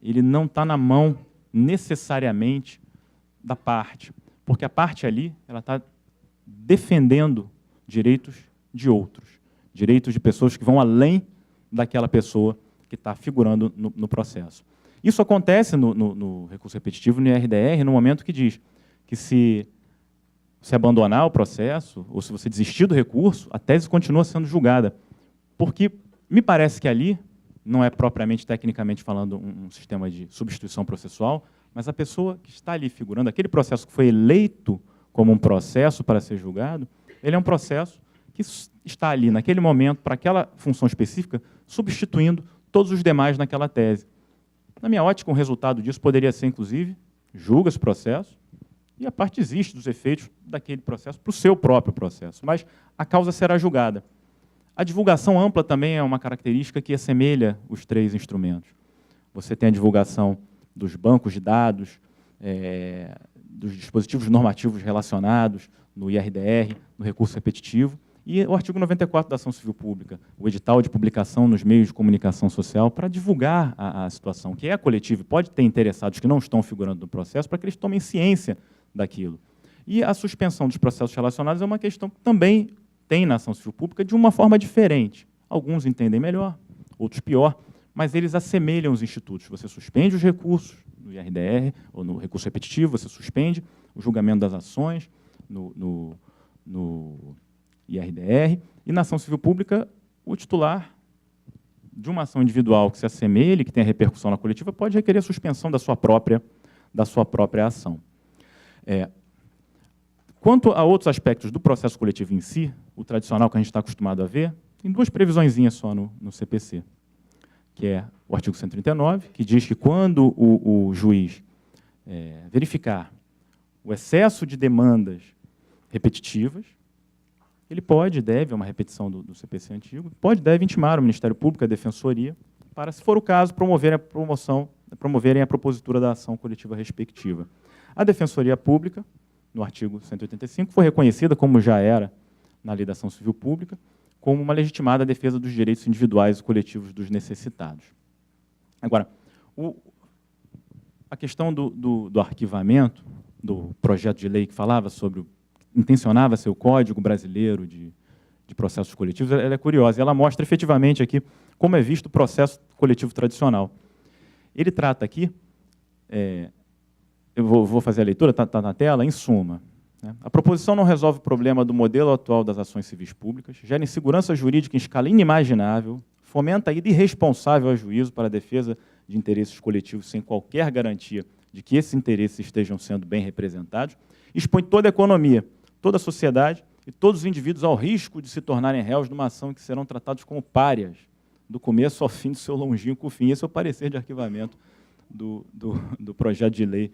S2: Ele não está na mão necessariamente da parte, porque a parte ali ela está defendendo direitos de outros, direitos de pessoas que vão além daquela pessoa que está figurando no processo. Isso acontece no recurso repetitivo, no IRDR, no momento que diz que se abandonar o processo, ou se você desistir do recurso, a tese continua sendo julgada. Porque me parece que ali, não é propriamente, tecnicamente falando, um sistema de substituição processual, mas a pessoa que está ali figurando, aquele processo que foi eleito como um processo para ser julgado, ele é um processo que está ali, naquele momento, para aquela função específica, substituindo todos os demais naquela tese. Na minha ótica, o resultado disso poderia ser, inclusive, julga esse processo e a parte existe dos efeitos daquele processo para o seu próprio processo, mas a causa será julgada. A divulgação ampla também é uma característica que assemelha os três instrumentos. Você tem a divulgação dos bancos de dados, dos dispositivos normativos relacionados no IRDR, no recurso repetitivo, e o artigo 94 da ação civil pública, o edital de publicação nos meios de comunicação social para divulgar a situação, que é coletiva e pode ter interessados que não estão figurando no processo para que eles tomem ciência daquilo. E a suspensão dos processos relacionados é uma questão que também tem na ação civil pública de uma forma diferente. Alguns entendem melhor, outros pior, mas eles assemelham os institutos. Você suspende os recursos no IRDR ou no recurso repetitivo, você suspende o julgamento das ações no IRDR, e na ação civil pública, o titular de uma ação individual que se assemelhe, que tenha repercussão na coletiva, pode requerer a suspensão da sua própria ação. Quanto a outros aspectos do processo coletivo em si, o tradicional que a gente está acostumado a ver, tem duas previsõezinhas só no CPC, que é o artigo 139, que diz que quando o juiz verificar o excesso de demandas repetitivas, ele pode, deve, é uma repetição do CPC antigo, deve intimar o Ministério Público, a Defensoria, para, se for o caso, promover a promoção promoverem a propositura da ação coletiva respectiva. A Defensoria Pública, no artigo 185, foi reconhecida, como já era na Lei da Ação Civil Pública, como uma legitimada defesa dos direitos individuais e coletivos dos necessitados. Agora, a questão do arquivamento, do projeto de lei que falava sobre, intencionava ser o Código Brasileiro de Processos Coletivos, ela é curiosa, e ela mostra efetivamente aqui como é visto o processo coletivo tradicional. Ele trata aqui, eu vou fazer a leitura, está na tela, em suma. Né? A proposição não resolve o problema do modelo atual das ações civis públicas, gera insegurança jurídica em escala inimaginável, fomenta a ida irresponsável a juízo para a defesa de interesses coletivos sem qualquer garantia de que esses interesses estejam sendo bem representados, expõe toda a economia, toda a sociedade e todos os indivíduos ao risco de se tornarem réus de uma ação em que serão tratados como párias, do começo ao fim do seu longínquo fim. Esse é o parecer de arquivamento do projeto de lei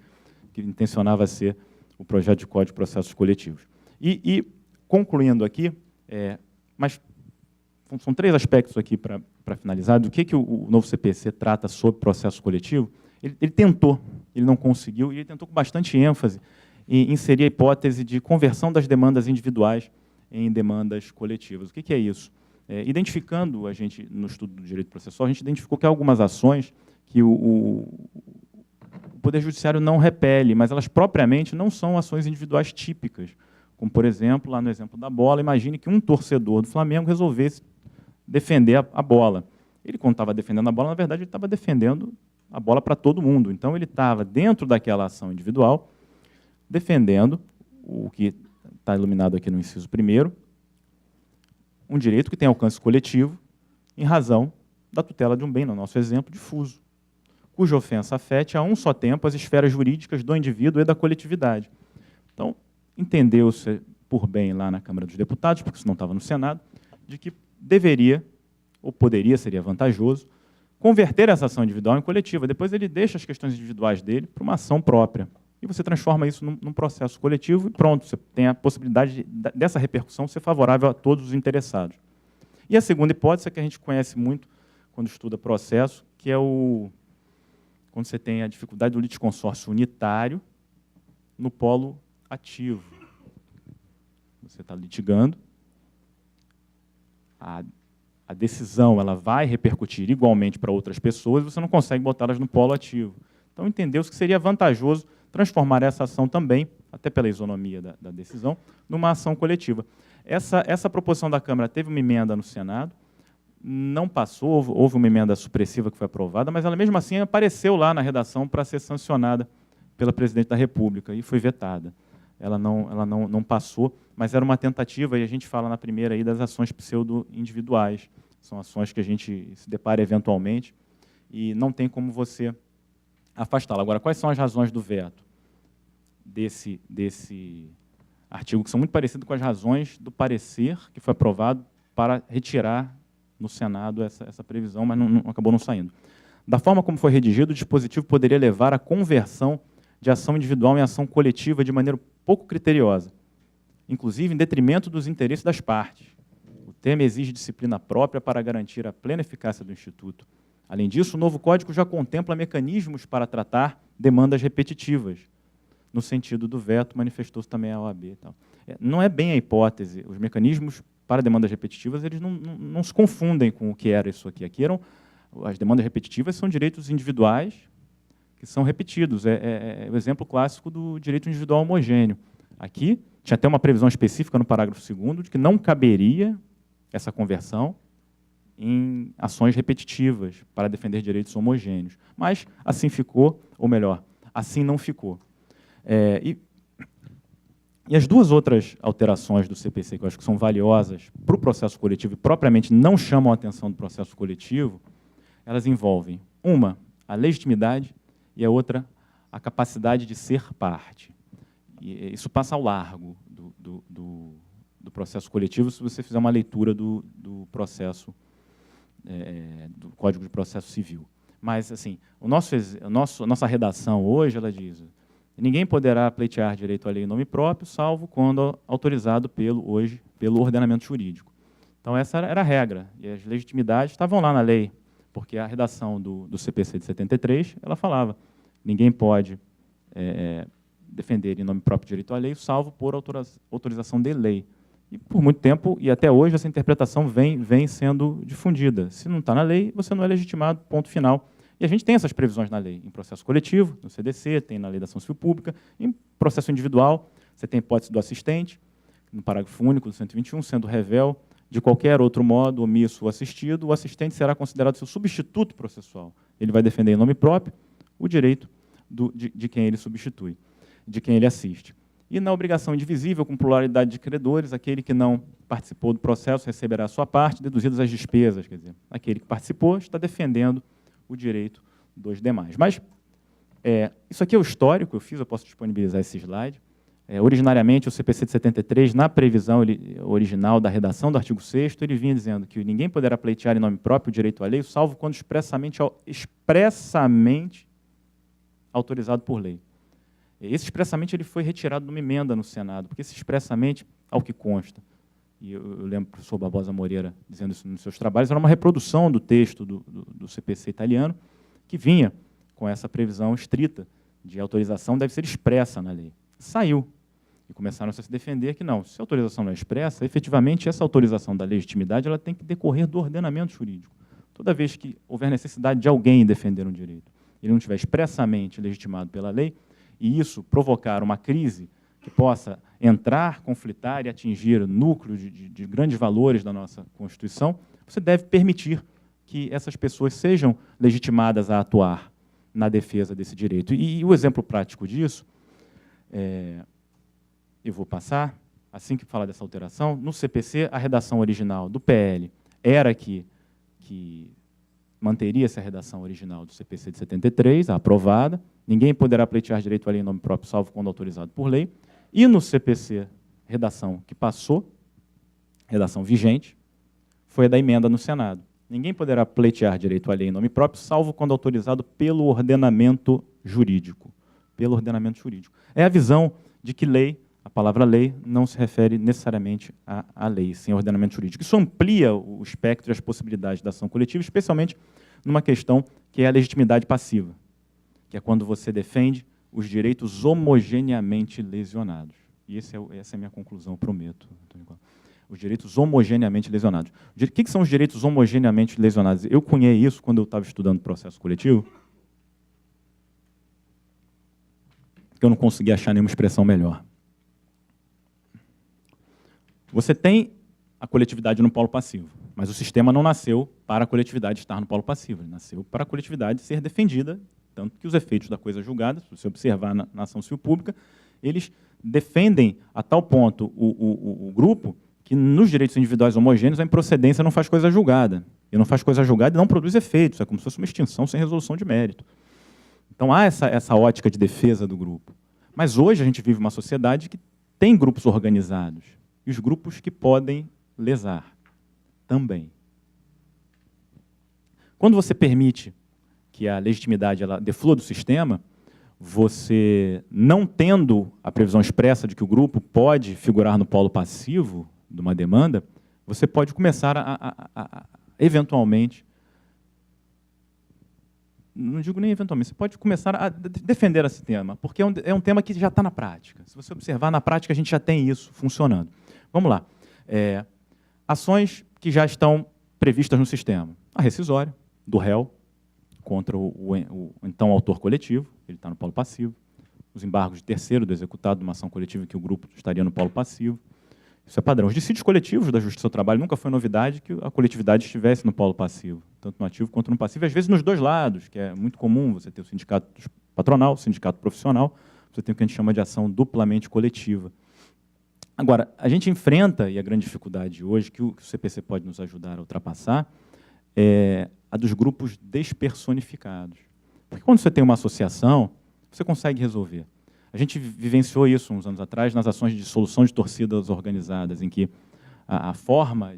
S2: que intencionava ser o projeto de Código de Processos Coletivos. E concluindo aqui, mas são 3 aspectos aqui para finalizar, do que o novo CPC trata sobre processo coletivo. Ele tentou, ele não conseguiu, e ele tentou com bastante ênfase em inserir a hipótese de conversão das demandas individuais em demandas coletivas. O que é isso? Identificando, a gente, no estudo do direito processual, a gente identificou que há algumas ações que o Poder Judiciário não repele, mas elas propriamente não são ações individuais típicas. Como, por exemplo, lá no exemplo da bola, imagine que um torcedor do Flamengo resolvesse defender a bola. Ele, quando estava defendendo a bola, na verdade, ele estava defendendo a bola para todo mundo. Então, ele estava, dentro daquela ação individual, defendendo o que está iluminado aqui no inciso 1º, um direito que tem alcance coletivo em razão da tutela de um bem, no nosso exemplo, difuso, cuja ofensa afete a um só tempo as esferas jurídicas do indivíduo e da coletividade. Então, entendeu-se por bem lá na Câmara dos Deputados, porque isso não estava no Senado, de que deveria, ou poderia, seria vantajoso, converter essa ação individual em coletiva. Depois ele deixa as questões individuais dele para uma ação própria. E você transforma isso num processo coletivo e pronto, você tem a possibilidade dessa repercussão ser favorável a todos os interessados. E a segunda hipótese é que a gente conhece muito quando estuda processo, que é quando você tem a dificuldade do litisconsórcio unitário no polo ativo. Você está litigando, a decisão ela vai repercutir igualmente para outras pessoas, você não consegue botá-las no polo ativo. Então, entendeu-se que seria vantajoso transformar essa ação também, até pela isonomia da decisão, numa ação coletiva. Essa proposição da Câmara teve uma emenda no Senado, não passou, houve uma emenda supressiva que foi aprovada, mas ela mesmo assim apareceu lá na redação para ser sancionada pela Presidente da República e foi vetada. Ela não passou, mas era uma tentativa, e a gente fala na primeira aí das ações pseudo-individuais. São ações que a gente se depara eventualmente e não tem como você afastá-la. Agora, quais são as razões do veto desse artigo, que são muito parecidas com as razões do parecer que foi aprovado para retirar no Senado essa previsão, mas acabou não saindo. Da forma como foi redigido, o dispositivo poderia levar à conversão de ação individual em ação coletiva de maneira pouco criteriosa, inclusive em detrimento dos interesses das partes. O tema exige disciplina própria para garantir a plena eficácia do Instituto. Além disso, o novo Código já contempla mecanismos para tratar demandas repetitivas. No sentido do veto, manifestou-se também a OAB. Não é bem a hipótese. Os mecanismos para demandas repetitivas eles não se confundem com o que era isso aqui. As demandas repetitivas são direitos individuais que são repetidos. É o exemplo clássico do direito individual homogêneo. Aqui, tinha até uma previsão específica no parágrafo 2º de que não caberia essa conversão em ações repetitivas para defender direitos homogêneos. Mas assim ficou, ou melhor, assim não ficou. E as duas outras alterações do CPC, que eu acho que são valiosas para o processo coletivo e propriamente não chamam a atenção do processo coletivo, elas envolvem, uma, a legitimidade, e a outra, a capacidade de ser parte. E isso passa ao largo do processo coletivo, se você fizer uma leitura do processo, do Código de Processo Civil. Mas, assim, a nossa redação hoje, ela diz: ninguém poderá pleitear direito à lei em nome próprio, salvo quando autorizado pelo ordenamento jurídico. Então, essa era a regra, e as legitimidades estavam lá na lei. Porque a redação do CPC de 73, ela falava, ninguém pode defender em nome próprio direito alheio, salvo por autorização de lei. E por muito tempo, e até hoje, essa interpretação vem sendo difundida. Se não está na lei, você não é legitimado, ponto final. E a gente tem essas previsões na lei, em processo coletivo, no CDC, tem na lei da ação civil pública, em processo individual, você tem a hipótese do assistente, no parágrafo único do 121, sendo revel, de qualquer outro modo, omisso ou assistido, o assistente será considerado seu substituto processual. Ele vai defender em nome próprio o direito de quem ele substitui, de quem ele assiste. E na obrigação indivisível, com pluralidade de credores, aquele que não participou do processo receberá a sua parte, deduzidas as despesas. Quer dizer, aquele que participou está defendendo o direito dos demais. Mas isso aqui é o histórico, eu posso disponibilizar esse slide. Originariamente, o CPC de 73, na previsão original da redação do artigo 6º, ele vinha dizendo que ninguém poderá pleitear em nome próprio o direito alheio, salvo quando expressamente autorizado por lei. Esse expressamente ele foi retirado de uma emenda no Senado, porque esse expressamente, ao que consta, e eu lembro o professor Barbosa Moreira dizendo isso nos seus trabalhos, era uma reprodução do texto do CPC italiano, que vinha com essa previsão estrita de autorização deve ser expressa na lei. Saiu. E começaram a se defender que não, se a autorização não é expressa, efetivamente essa autorização da legitimidade ela tem que decorrer do ordenamento jurídico. Toda vez que houver necessidade de alguém defender um direito, ele não estiver expressamente legitimado pela lei, e isso provocar uma crise que possa entrar, conflitar e atingir o núcleo de grandes valores da nossa Constituição, você deve permitir que essas pessoas sejam legitimadas a atuar na defesa desse direito. E o exemplo prático disso, eu vou passar, assim que falar dessa alteração, no CPC, a redação original do PL era que manteria essa redação original do CPC de 73, a aprovada, ninguém poderá pleitear direito à lei em nome próprio, salvo quando autorizado por lei, e no CPC, redação que passou, redação vigente, foi a da emenda no Senado. Ninguém poderá pleitear direito à lei em nome próprio, salvo quando autorizado pelo ordenamento jurídico. Pelo ordenamento jurídico. É a visão de que lei, a palavra lei, não se refere necessariamente à lei, sim ao ordenamento jurídico. Isso amplia o espectro e as possibilidades da ação coletiva, especialmente numa questão que é a legitimidade passiva, que é quando você defende os direitos homogeneamente lesionados. E essa é a minha conclusão, prometo. Os direitos homogeneamente lesionados. O que são os direitos homogeneamente lesionados? Eu cunhei isso quando eu estava estudando processo coletivo, que eu não consegui achar nenhuma expressão melhor. Você tem a coletividade no polo passivo, mas o sistema não nasceu para a coletividade estar no polo passivo, ele nasceu para a coletividade ser defendida, tanto que os efeitos da coisa julgada, se você observar na ação civil pública, eles defendem a tal ponto o grupo que nos direitos individuais homogêneos a improcedência não faz coisa julgada. E não faz coisa julgada e não produz efeitos, é como se fosse uma extinção sem resolução de mérito. Então há essa ótica de defesa do grupo. Mas hoje a gente vive uma sociedade que tem grupos organizados, e os grupos que podem lesar também. Quando você permite que a legitimidade ela deflua do sistema, você, não tendo a previsão expressa de que o grupo pode figurar no polo passivo de uma demanda, você pode começar a eventualmente, não digo nem eventualmente, você pode começar a defender esse tema, porque é um tema que já está na prática. Se você observar, na prática a gente já tem isso funcionando. Vamos lá. Ações que já estão previstas no sistema. A rescisória do réu contra o então autor coletivo, ele está no polo passivo. Os embargos de terceiro do executado de uma ação coletiva que o grupo estaria no polo passivo. Isso é padrão. Os dissídios coletivos da Justiça do Trabalho nunca foi novidade que a coletividade estivesse no polo passivo, tanto no ativo quanto no passivo, e às vezes nos dois lados, que é muito comum você ter o sindicato patronal, o sindicato profissional, você tem o que a gente chama de ação duplamente coletiva. Agora, a gente enfrenta, e a grande dificuldade hoje, que o CPC pode nos ajudar a ultrapassar, é a dos grupos despersonificados. Porque quando você tem uma associação, você consegue resolver. A gente vivenciou isso uns anos atrás nas ações de dissolução de torcidas organizadas, em que a forma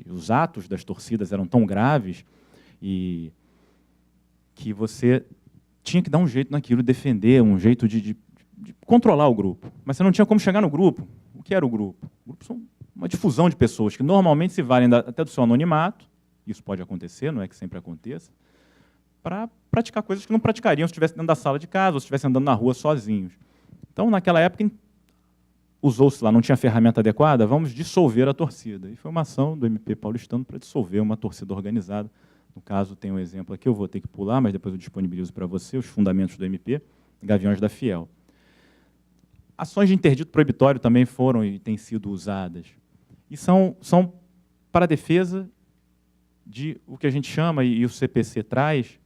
S2: os atos das torcidas eram tão graves e que você tinha que dar um jeito naquilo, defender, um jeito de controlar o grupo. Mas você não tinha como chegar no grupo. O que era o grupo? O grupo são uma difusão de pessoas que normalmente se valem até do seu anonimato, isso pode acontecer, não é que sempre aconteça, para praticar coisas que não praticariam se estivessem dentro da sala de casa ou se estivessem andando na rua sozinhos. Então, naquela época, usou-se lá, não tinha ferramenta adequada, vamos dissolver a torcida. E foi uma ação do MP paulistano para dissolver uma torcida organizada. No caso, tem um exemplo aqui, eu vou ter que pular, mas depois eu disponibilizo para você os fundamentos do MP, Gaviões da Fiel. Ações de interdito proibitório também foram e têm sido usadas. E são para a defesa de o que a gente chama, e o CPC traz,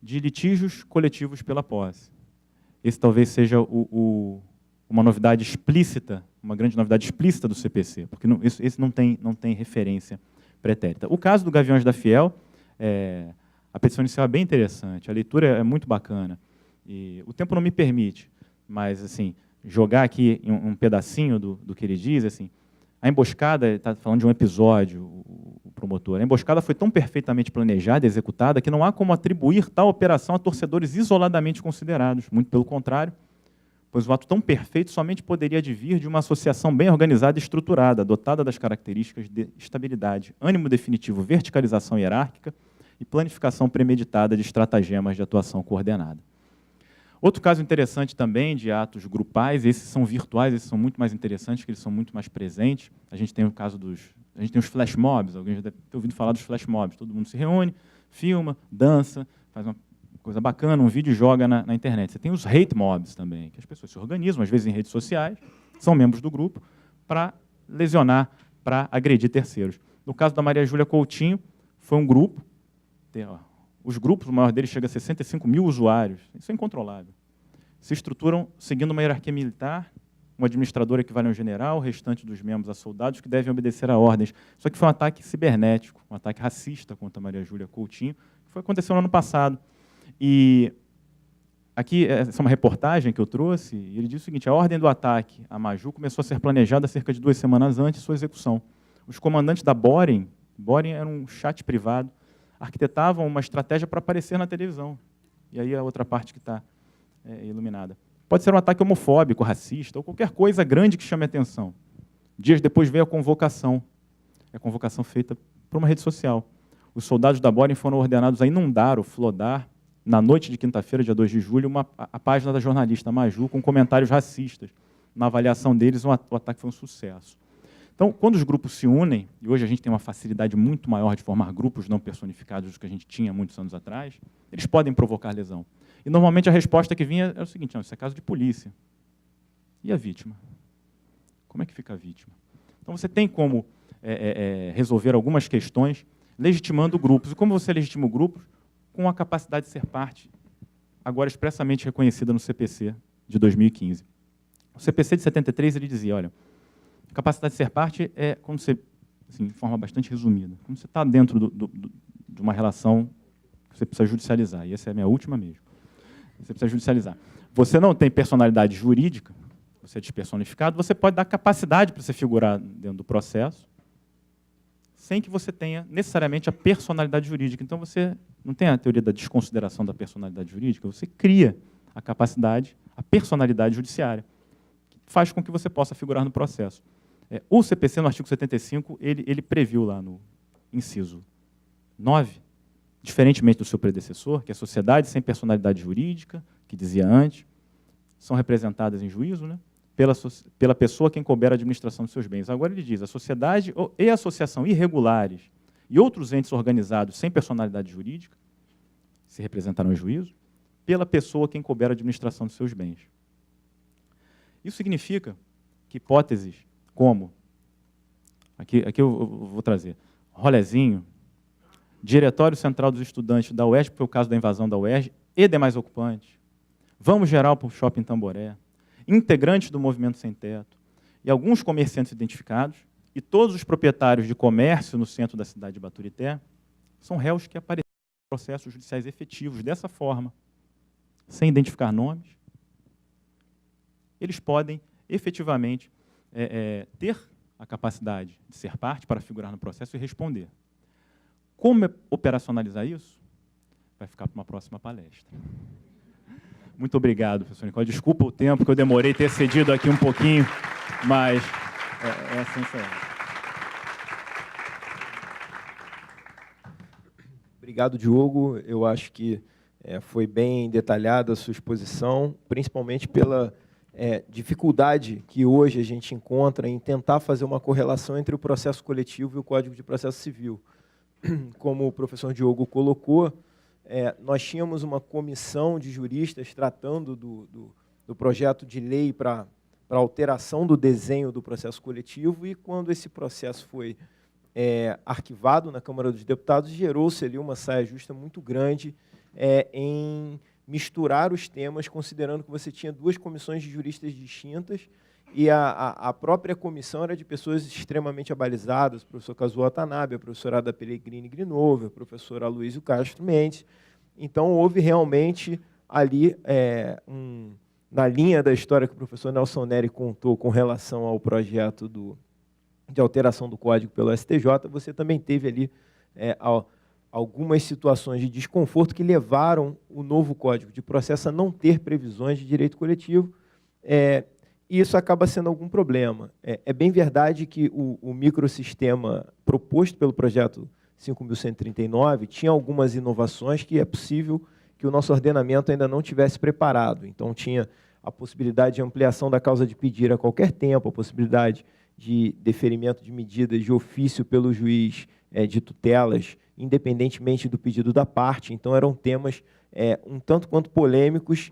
S2: de litígios coletivos pela posse. Esse talvez seja uma novidade explícita, uma grande novidade explícita do CPC, porque esse não tem referência pretérita. O caso do Gaviões da Fiel, a petição inicial é bem interessante, a leitura é muito bacana. E o tempo não me permite, mas assim, jogar aqui um pedacinho do que ele diz, assim, a emboscada, está falando de um episódio, o promotor, a emboscada foi tão perfeitamente planejada e executada que não há como atribuir tal operação a torcedores isoladamente considerados, muito pelo contrário, pois o ato tão perfeito somente poderia advir de uma associação bem organizada e estruturada, dotada das características de estabilidade, ânimo definitivo, verticalização hierárquica e planificação premeditada de estratagemas de atuação coordenada. Outro caso interessante também de atos grupais, esses são virtuais, esses são muito mais interessantes, porque eles são muito mais presentes. A gente tem o caso a gente tem os flash mobs, alguém já deve ter ouvido falar dos flash mobs. Todo mundo se reúne, filma, dança, faz uma coisa bacana, um vídeo e joga na internet. Você tem os hate mobs também, que as pessoas se organizam, às vezes em redes sociais, são membros do grupo, para lesionar, para agredir terceiros. No caso da Maria Júlia Coutinho, foi um grupo, os grupos, o maior deles chega a 65 mil usuários, isso é incontrolável. Se estruturam seguindo uma hierarquia militar, um administrador equivale a um general, o restante dos membros a soldados que devem obedecer a ordens. Só que foi um ataque cibernético, um ataque racista contra a Maria Júlia Coutinho, que aconteceu no ano passado. E aqui, essa é uma reportagem que eu trouxe, e ele diz o seguinte: a ordem do ataque a Maju começou a ser planejada cerca de 2 semanas antes de sua execução. Os comandantes da Boring era um chat privado, arquitetavam uma estratégia para aparecer na televisão. E aí a outra parte que está iluminada. Pode ser um ataque homofóbico, racista, ou qualquer coisa grande que chame a atenção. Dias depois veio a convocação. É a convocação feita por uma rede social. Os soldados da Boring foram ordenados a inundar ou flodar, na noite de quinta-feira, dia 2 de julho, a página da jornalista Maju com comentários racistas. Na avaliação deles, o ataque foi um sucesso. Então, quando os grupos se unem, e hoje a gente tem uma facilidade muito maior de formar grupos não personificados do que a gente tinha muitos anos atrás, eles podem provocar lesão. E, normalmente, a resposta que vinha era o seguinte: não, isso é caso de polícia. E a vítima? Como é que fica a vítima? Então, você tem como resolver algumas questões legitimando grupos. E como você legitima o grupo? Com a capacidade de ser parte, agora expressamente reconhecida no CPC de 2015. O CPC de 73, ele dizia, olha, a capacidade de ser parte é quando você, assim, de forma bastante resumida, quando você está dentro de uma relação que você precisa judicializar, e essa é a minha última mesmo. Você precisa judicializar. Você não tem personalidade jurídica, você é despersonificado, você pode dar capacidade para você figurar dentro do processo, sem que você tenha necessariamente a personalidade jurídica. Então, você não tem a teoria da desconsideração da personalidade jurídica, você cria a capacidade, a personalidade judiciária, que faz com que você possa figurar no processo. O CPC, no artigo 75, ele previu lá no inciso 9, diferentemente do seu predecessor, que é a sociedade sem personalidade jurídica, que dizia antes, são representadas em juízo, né, pela pessoa a quem couber a administração dos seus bens. Agora ele diz, a sociedade e a associação irregulares e outros entes organizados sem personalidade jurídica se representarão em juízo pela pessoa a quem couber a administração dos seus bens. Isso significa que hipóteses como, aqui eu vou trazer, rolezinho, Diretório Central dos Estudantes da UERJ, que foi o caso da invasão da UERJ, e demais ocupantes, Vamos Geral para o Shopping Tamboré, integrantes do Movimento Sem Teto, e alguns comerciantes identificados, e todos os proprietários de comércio no centro da cidade de Baturité, são réus que apareceram em processos judiciais efetivos dessa forma, sem identificar nomes. Eles podem, efetivamente, ter a capacidade de ser parte para figurar no processo e responder. Como operacionalizar isso? Vai ficar para uma próxima palestra. Muito obrigado, professor Nicole. Desculpa o tempo que eu demorei ter cedido aqui um pouquinho, mas é assim.
S1: Obrigado, Diogo. Eu acho que foi bem detalhada a sua exposição, principalmente pela dificuldade que hoje a gente encontra em tentar fazer uma correlação entre o processo coletivo e o Código de Processo Civil. Como o professor Diogo colocou, nós tínhamos uma comissão de juristas tratando do projeto de lei para alteração do desenho do processo coletivo, e quando esse processo foi arquivado na Câmara dos Deputados, gerou-se ali uma saia justa muito grande em misturar os temas, considerando que você tinha duas comissões de juristas distintas, e a própria comissão era de pessoas extremamente abalizadas, o professor Kazuo Watanabe, a professora Ada Pellegrini Grinover, o professor Aloysio Castro Mendes. Então, houve realmente ali, na linha da história que o professor Nelson Neri contou com relação ao projeto de alteração do Código pelo STJ, você também teve ali algumas situações de desconforto que levaram o novo Código de Processo a não ter previsões de direito coletivo, e isso acaba sendo algum problema. É bem verdade que o microsistema proposto pelo projeto 5.139 tinha algumas inovações que é possível que o nosso ordenamento ainda não tivesse preparado. Então, tinha a possibilidade de ampliação da causa de pedir a qualquer tempo, a possibilidade de deferimento de medidas de ofício pelo juiz de tutelas, independentemente do pedido da parte. Então, eram temas um tanto quanto polêmicos,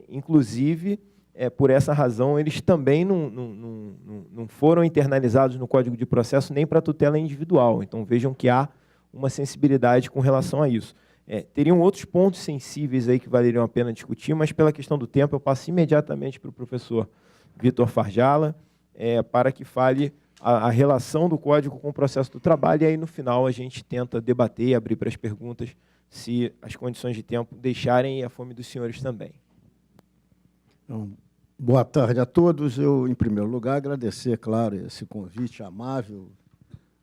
S1: inclusive, por essa razão, eles também não foram internalizados no Código de Processo nem para tutela individual. Então, vejam que há uma sensibilidade com relação a isso. Teriam outros pontos sensíveis aí que valeriam a pena discutir, mas, pela questão do tempo, eu passo imediatamente para o professor Vitor Farjala, para que fale a relação do Código com o processo do trabalho, e aí, no final, a gente tenta debater e abrir para as perguntas, se as condições de tempo deixarem, e a fome dos senhores também.
S3: Então, boa tarde a todos. Eu, em primeiro lugar, agradecer, claro, esse convite amável,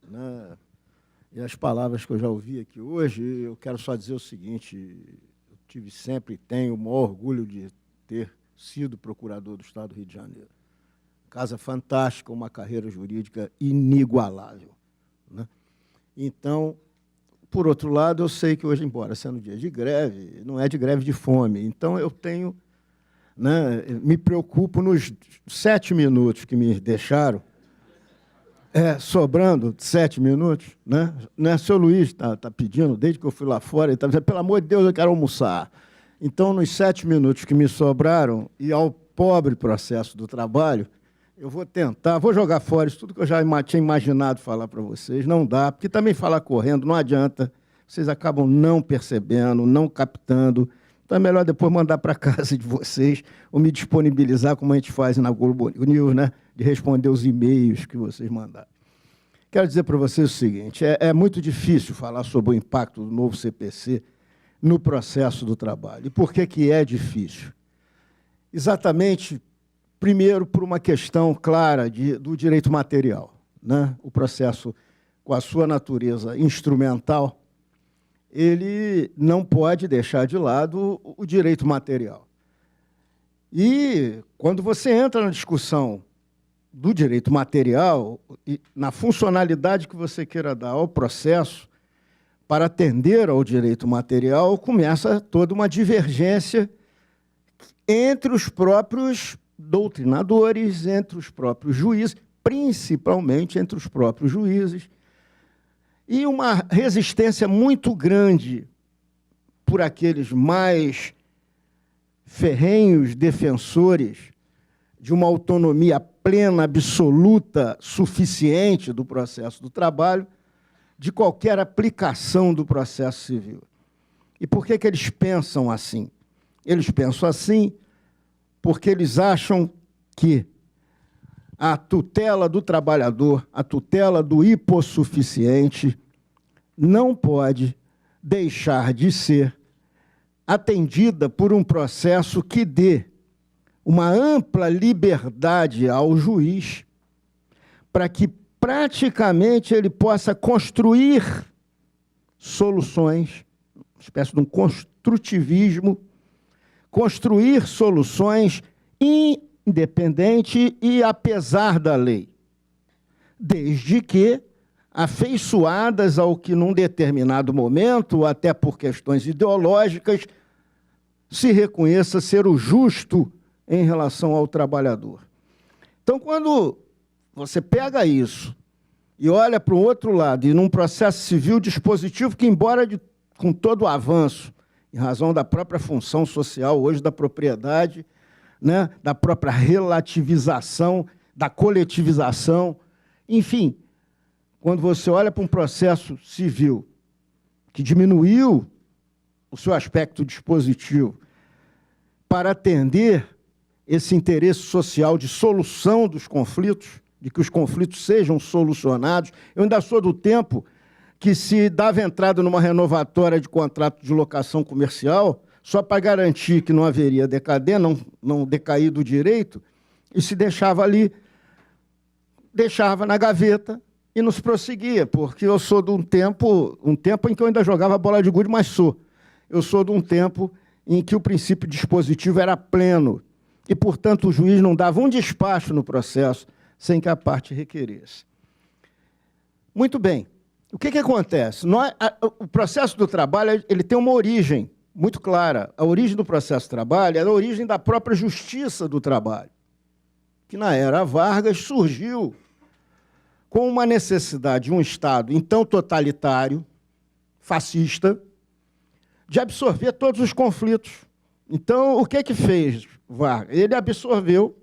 S3: né, e as palavras que eu já ouvi aqui hoje. Eu quero só dizer o seguinte: eu tive sempre e tenho o maior orgulho de ter sido procurador do Estado do Rio de Janeiro. Casa fantástica, uma carreira jurídica inigualável, né? Então, por outro lado, eu sei que hoje, embora sendo dia de greve, não é de greve de fome. Então, eu tenho, né, me preocupo nos 7 minutos que me deixaram, sobrando 7 minutos, né? Seu Luiz está pedindo, desde que eu fui lá fora, ele está dizendo, pelo amor de Deus, eu quero almoçar. Então, nos 7 minutos que me sobraram, e ao pobre processo do trabalho, eu vou tentar, vou jogar fora isso tudo que eu já tinha imaginado falar para vocês. Não dá, porque também falar correndo não adianta, vocês acabam não percebendo, não captando. Então é melhor depois mandar para casa de vocês, ou me disponibilizar, como a gente faz na Globo News, né, de responder os e-mails que vocês mandaram. Quero dizer para vocês o seguinte: é muito difícil falar sobre o impacto do novo CPC no processo do trabalho. E por que é difícil? Exatamente, primeiro, por uma questão clara do direito material, né? O processo, com a sua natureza instrumental, ele não pode deixar de lado o direito material. E, quando você entra na discussão do direito material, e na funcionalidade que você queira dar ao processo, para atender ao direito material, começa toda uma divergência entre os próprios doutrinadores, entre os próprios juízes, principalmente entre os próprios juízes, e uma resistência muito grande por aqueles mais ferrenhos defensores de uma autonomia plena, absoluta, suficiente do processo do trabalho, de qualquer aplicação do processo civil. E por que eles pensam assim? Eles pensam assim porque eles acham que a tutela do trabalhador, a tutela do hipossuficiente, não pode deixar de ser atendida por um processo que dê uma ampla liberdade ao juiz para que praticamente ele possa construir soluções, uma espécie de um construtivismo, construir soluções independente e apesar da lei, desde que afeiçoadas ao que, num determinado momento, até por questões ideológicas, se reconheça ser o justo em relação ao trabalhador. Então, quando você pega isso e olha para o outro lado, e num processo civil dispositivo que, embora com todo o avanço, em razão da própria função social hoje da propriedade, né, da própria relativização, da coletivização, enfim, quando você olha para um processo civil que diminuiu o seu aspecto dispositivo para atender esse interesse social de solução dos conflitos, de que os conflitos sejam solucionados. Eu ainda sou do tempo que se dava entrada numa renovatória de contrato de locação comercial só para garantir que não haveria decadência, não decair do direito, e se deixava ali, deixava na gaveta e nos prosseguia, porque eu sou de um tempo em que eu ainda jogava bola de gude, mas eu sou de um tempo em que o princípio dispositivo era pleno e, portanto, o juiz não dava um despacho no processo sem que a parte requeresse. Muito bem. O que acontece? O processo do trabalho ele tem uma origem muito clara. A origem do processo do trabalho é a origem da própria justiça do trabalho, que, na era Vargas, surgiu com uma necessidade de um Estado, então totalitário, fascista, de absorver todos os conflitos. Então, o que fez Vargas? Ele absorveu,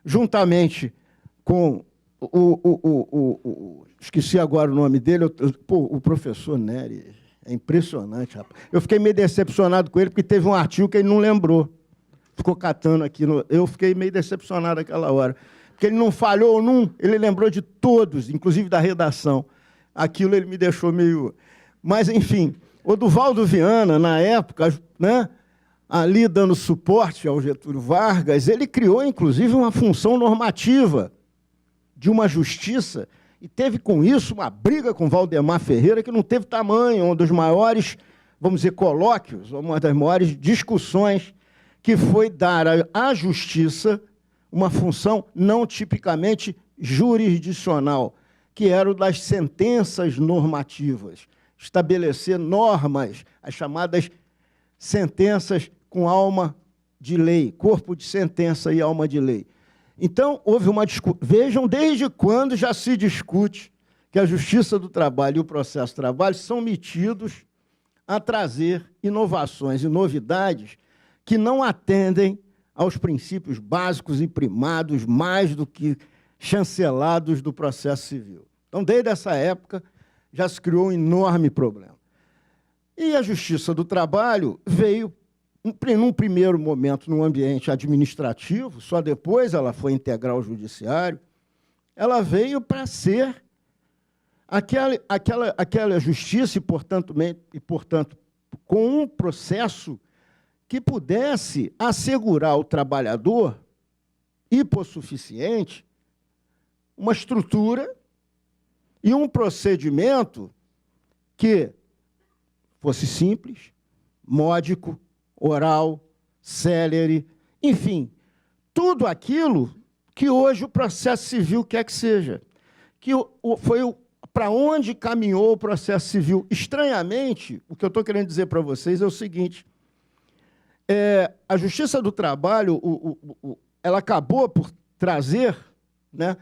S3: juntamente com esqueci agora o nome dele, o professor Nery. É impressionante, rapaz. Eu fiquei meio decepcionado com ele, porque teve um artigo que ele não lembrou. Ficou catando aqui. Eu fiquei meio decepcionado naquela hora. Porque ele não falhou ele lembrou de todos, inclusive da redação. Aquilo ele me deixou meio... Mas, enfim, o Duvaldo Viana, na época, né, ali dando suporte ao Getúlio Vargas, ele criou, inclusive, uma função normativa de uma justiça, e teve com isso uma briga com Valdemar Ferreira que não teve tamanho, um dos maiores, vamos dizer, colóquios, uma das maiores discussões, que foi dar à justiça uma função não tipicamente jurisdicional, que era o das sentenças normativas, estabelecer normas, as chamadas sentenças com alma de lei, corpo de sentença e alma de lei. Então, houve uma discussão. Vejam desde quando já se discute que a justiça do trabalho e o processo do trabalho são metidos a trazer inovações e novidades que não atendem aos princípios básicos e primados, mais do que chancelados do processo civil. Então, desde essa época, já se criou um enorme problema. E a justiça do trabalho veio, num primeiro momento, num ambiente administrativo, só depois ela foi integrar o judiciário, ela veio para ser aquela justiça, e, portanto, com um processo que pudesse assegurar ao trabalhador, hipossuficiente, uma estrutura e um procedimento que fosse simples, módico, oral, célere, enfim, tudo aquilo que hoje o processo civil quer que seja. Que foi para onde caminhou o processo civil. Estranhamente, o que eu estou querendo dizer para vocês é o seguinte, a Justiça do Trabalho, ela acabou por trazer, né,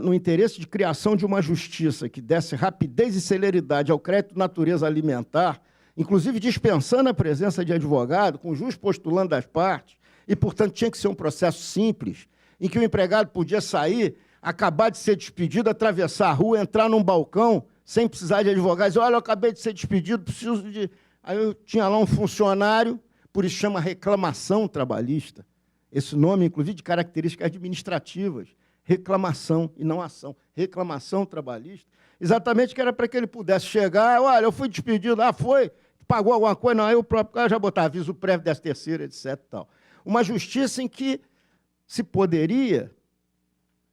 S3: no interesse de criação de uma justiça que desse rapidez e celeridade ao crédito de natureza alimentar, inclusive dispensando a presença de advogado, com o juiz postulando das partes, e, portanto, tinha que ser um processo simples, em que o empregado podia sair, acabar de ser despedido, atravessar a rua, entrar num balcão, sem precisar de advogado, dizer, olha, eu acabei de ser despedido, preciso de... Aí eu tinha lá um funcionário, por isso chama reclamação trabalhista, esse nome, inclusive, de características administrativas, reclamação e não ação, reclamação trabalhista, exatamente que era para que ele pudesse chegar, olha, eu fui despedido, foi, pagou alguma coisa, não, aí o próprio cara já botava aviso prévio, 13ª, etc. Tal. Uma justiça em que se poderia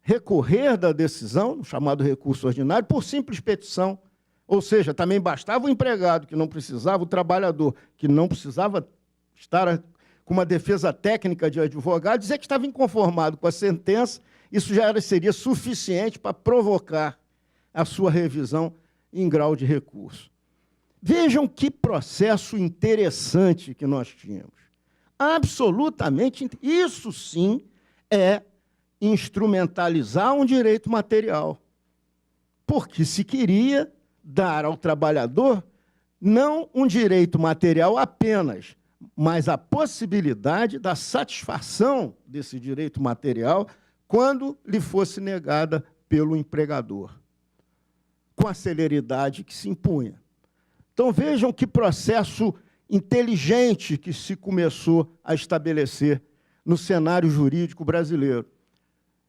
S3: recorrer da decisão, chamado recurso ordinário, por simples petição, ou seja, também bastava o empregado, que não precisava, o trabalhador, que não precisava estar com uma defesa técnica de advogado, dizer que estava inconformado com a sentença, isso já seria suficiente para provocar a sua revisão em grau de recurso. Vejam que processo interessante que nós tínhamos. Absolutamente, isso sim é instrumentalizar um direito material. Porque se queria dar ao trabalhador não um direito material apenas, mas a possibilidade da satisfação desse direito material quando lhe fosse negada pelo empregador, com a celeridade que se impunha. Então, vejam que processo inteligente que se começou a estabelecer no cenário jurídico brasileiro.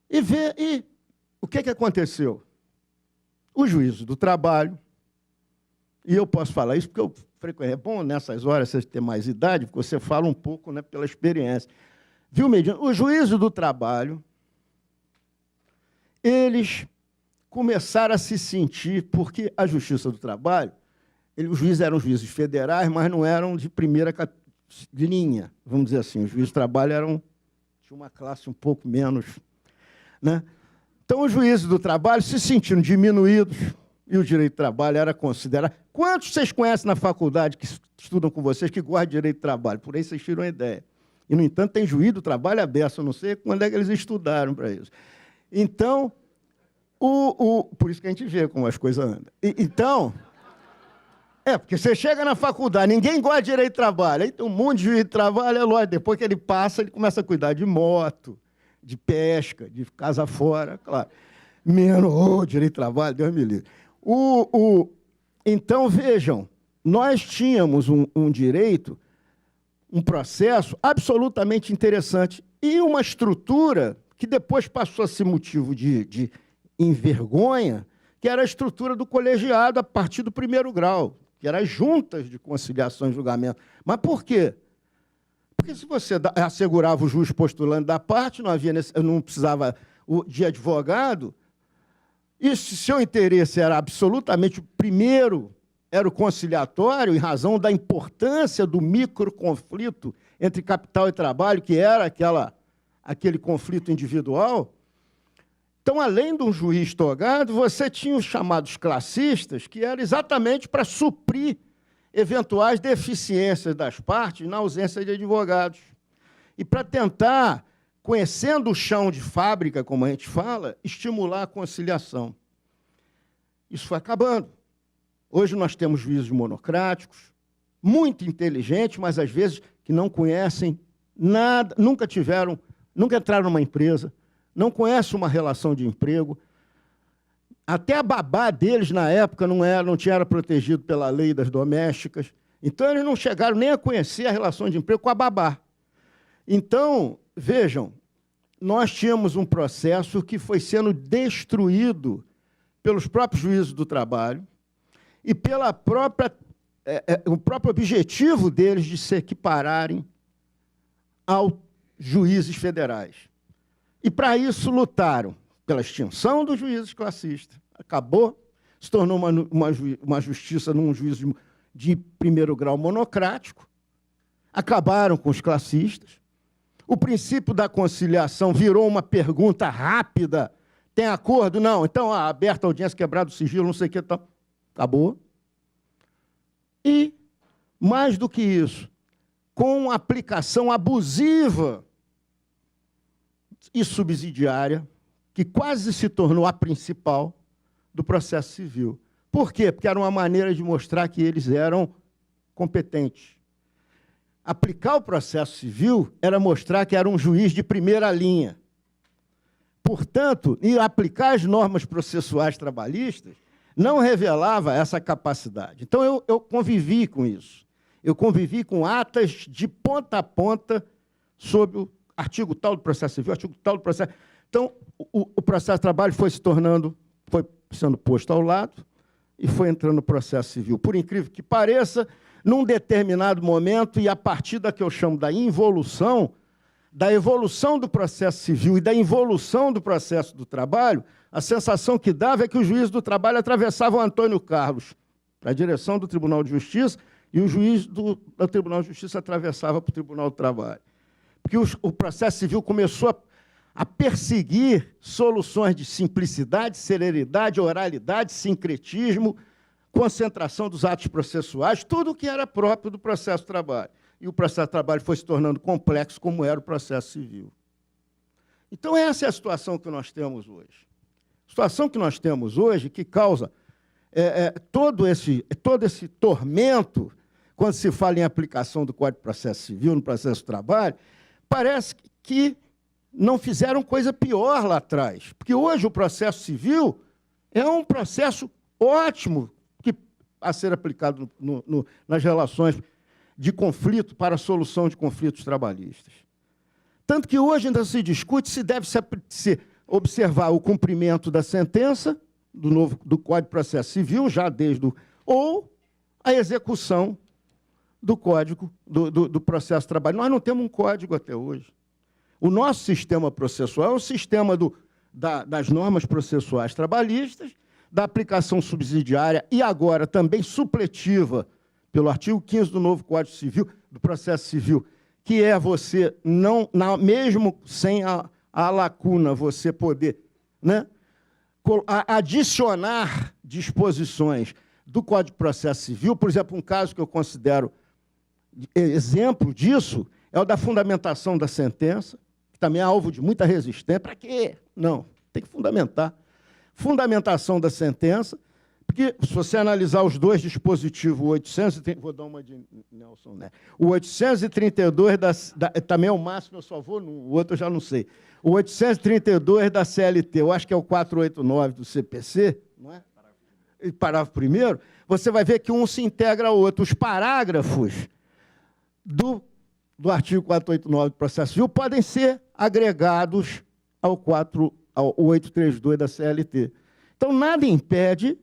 S3: E o que aconteceu? O juízo do trabalho, e eu posso falar isso porque é bom nessas horas você ter mais idade, porque você fala um pouco, né, pela experiência. Viu, Mediano? O juízo do trabalho, eles começaram a se sentir, porque a Justiça do Trabalho, os juízes eram juízes federais, mas não eram de primeira linha, vamos dizer assim. Os juízes do trabalho tinham uma classe um pouco menos, né? Então, os juízes do trabalho se sentiram diminuídos e o direito do trabalho era considerado... Quantos vocês conhecem na faculdade que estudam com vocês que gostam de direito do trabalho? Por aí vocês tiram a ideia. E, no entanto, tem juiz do trabalho aberto, eu não sei quando é que eles estudaram para isso. Então, por isso que a gente vê como as coisas andam. Então... porque você chega na faculdade, ninguém gosta de direito de trabalho. Aí tem um monte de juiz de trabalho, é lógico. Depois que ele passa, ele começa a cuidar de moto, de pesca, de casa fora, claro. Menos, direito de trabalho, Deus me livre. Então, vejam, nós tínhamos um direito, um processo absolutamente interessante e uma estrutura que depois passou a ser motivo de envergonha, que era a estrutura do colegiado a partir do primeiro grau, que eram as juntas de conciliação e julgamento. Mas por quê? Porque se você assegurava o juiz postulante da parte, não precisava de advogado, e se seu interesse era absolutamente o primeiro, era o conciliatório, em razão da importância do microconflito entre capital e trabalho, que era aquele conflito individual. Então, além de um juiz togado, você tinha os chamados classistas, que era exatamente para suprir eventuais deficiências das partes na ausência de advogados. E para tentar, conhecendo o chão de fábrica, como a gente fala, estimular a conciliação. Isso foi acabando. Hoje nós temos juízes monocráticos, muito inteligentes, mas às vezes que não conhecem nada, nunca entraram numa empresa, não conhecem uma relação de emprego. Até a babá deles, na época, não tinha protegido pela lei das domésticas. Então, eles não chegaram nem a conhecer a relação de emprego com a babá. Então, vejam, nós tínhamos um processo que foi sendo destruído pelos próprios juízes do trabalho e pela o próprio objetivo deles de se equipararem aos juízes federais. E, para isso, lutaram pela extinção dos juízes classistas. Acabou, se tornou uma justiça num juízo de primeiro grau monocrático. Acabaram com os classistas. O princípio da conciliação virou uma pergunta rápida. Tem acordo? Não. Então, aberta a audiência, quebrado o sigilo, não sei o que. Então, acabou. E, mais do que isso, com a aplicação abusiva e subsidiária, que quase se tornou a principal do processo civil. Por quê? Porque era uma maneira de mostrar que eles eram competentes. Aplicar o processo civil era mostrar que era um juiz de primeira linha. Portanto, e aplicar as normas processuais trabalhistas não revelava essa capacidade. Então, eu convivi com isso. Eu convivi com atas de ponta a ponta sobre o artigo tal do processo civil, artigo tal do processo... Então, o processo de trabalho foi sendo posto ao lado e foi entrando no processo civil. Por incrível que pareça, num determinado momento, e a partir da que eu chamo da evolução do processo civil e da involução do processo do trabalho, a sensação que dava é que o juiz do trabalho atravessava o Antônio Carlos para a direção do Tribunal de Justiça e o juiz do Tribunal de Justiça atravessava para o Tribunal do Trabalho. Porque o processo civil começou a perseguir soluções de simplicidade, celeridade, oralidade, sincretismo, concentração dos atos processuais, tudo o que era próprio do processo de trabalho. E o processo de trabalho foi se tornando complexo, como era o processo civil. Então, essa é a situação que nós temos hoje. A situação que nós temos hoje que causa todo esse tormento, quando se fala em aplicação do Código de Processo Civil no processo de trabalho, parece que não fizeram coisa pior lá atrás. Porque hoje o processo civil é um processo ótimo a ser aplicado nas relações de conflito para a solução de conflitos trabalhistas. Tanto que hoje ainda se discute se deve se observar o cumprimento da sentença do Código de Processo Civil, já ou a execução do Código do Processo de Trabalho. Nós não temos um código até hoje. O nosso sistema processual é o sistema das normas processuais trabalhistas, da aplicação subsidiária e agora também supletiva pelo artigo 15 do novo Código Civil, do Processo Civil, que é você, mesmo sem a lacuna, você poder, né, adicionar disposições do Código de Processo Civil. Por exemplo, um caso que eu considero exemplo disso é o da fundamentação da sentença, que também é alvo de muita resistência. Para quê? Não, tem que fundamentar. Fundamentação da sentença, porque se você analisar os dois dispositivos, vou dar uma de Nelson, né? O 832 também é o máximo, eu só vou no outro, eu já não sei. O 832 da CLT, eu acho que é o 489 do CPC, não é? Parágrafo primeiro, você vai ver que um se integra ao outro. Os parágrafos do artigo 489 do Processo Civil podem ser agregados ao 832 da CLT. Então, nada impede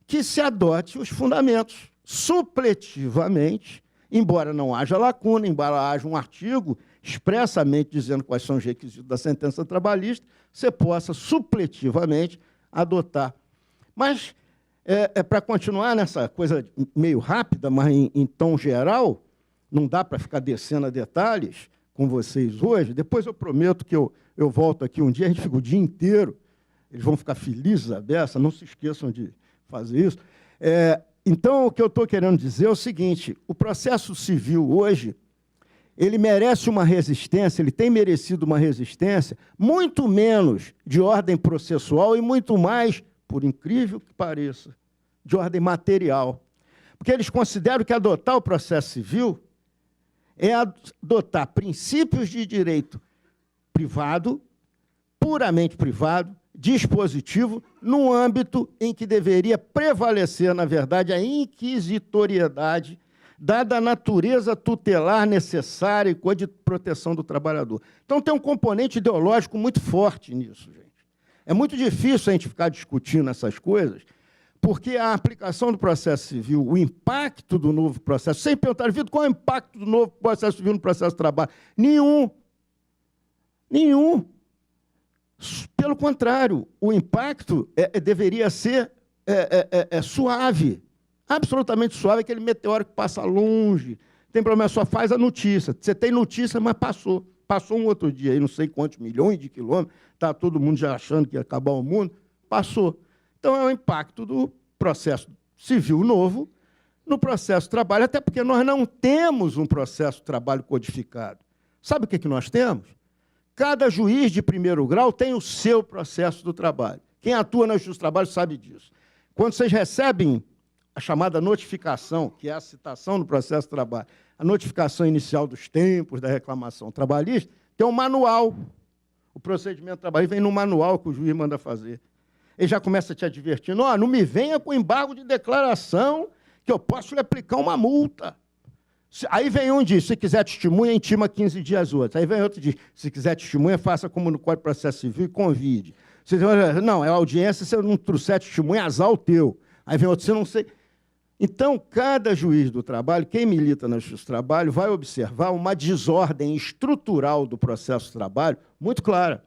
S3: que se adote os fundamentos supletivamente, embora não haja lacuna, embora haja um artigo expressamente dizendo quais são os requisitos da sentença trabalhista, você possa supletivamente adotar. Mas, para continuar nessa coisa meio rápida, mas em tom geral, não dá para ficar descendo a detalhes com vocês hoje. Depois eu prometo que eu volto aqui um dia, a gente fica o dia inteiro, eles vão ficar felizes à beça, não se esqueçam de fazer isso. Então, o que eu estou querendo dizer é o seguinte: o processo civil hoje, ele merece uma resistência, ele tem merecido uma resistência, muito menos de ordem processual e muito mais, por incrível que pareça, de ordem material. Porque eles consideram que adotar o processo civil é adotar princípios de direito privado, puramente privado, dispositivo, no âmbito em que deveria prevalecer, na verdade, a inquisitoriedade, dada a natureza tutelar necessária e de proteção do trabalhador. Então, tem um componente ideológico muito forte nisso, gente. É muito difícil a gente ficar discutindo essas coisas, porque a aplicação do processo civil, o impacto do novo processo, sem perguntar, Vitor, qual é o impacto do novo processo civil no processo de trabalho? Nenhum. Nenhum. Pelo contrário, o impacto deveria ser suave, absolutamente suave, aquele meteoro que passa longe, tem problema, só faz a notícia. Você tem notícia, mas passou. Passou um outro dia, aí, não sei quantos milhões de quilômetros, está todo mundo já achando que ia acabar o mundo, passou. Então, é o impacto do processo civil novo no processo de trabalho, até porque nós não temos um processo de trabalho codificado. Sabe o que nós temos? Cada juiz de primeiro grau tem o seu processo do trabalho. Quem atua na Justiça do Trabalho sabe disso. Quando vocês recebem a chamada notificação, que é a citação do processo de trabalho, a notificação inicial dos tempos da reclamação trabalhista, tem um manual. O procedimento trabalhista vem no manual que o juiz manda fazer. Ele já começa te advertindo: não me venha com embargo de declaração, que eu posso lhe aplicar uma multa. Aí vem um e diz: se quiser testemunha, intima 15 dias outros. Aí vem outro e diz: se quiser testemunha, faça como no Código de Processo Civil e convide. Você diz: não, é audiência, se eu não trouxer testemunha, azar o teu. Aí vem outro: se eu não sei. Então, cada juiz do trabalho, quem milita na Justiça do Trabalho, vai observar uma desordem estrutural do processo de trabalho muito clara.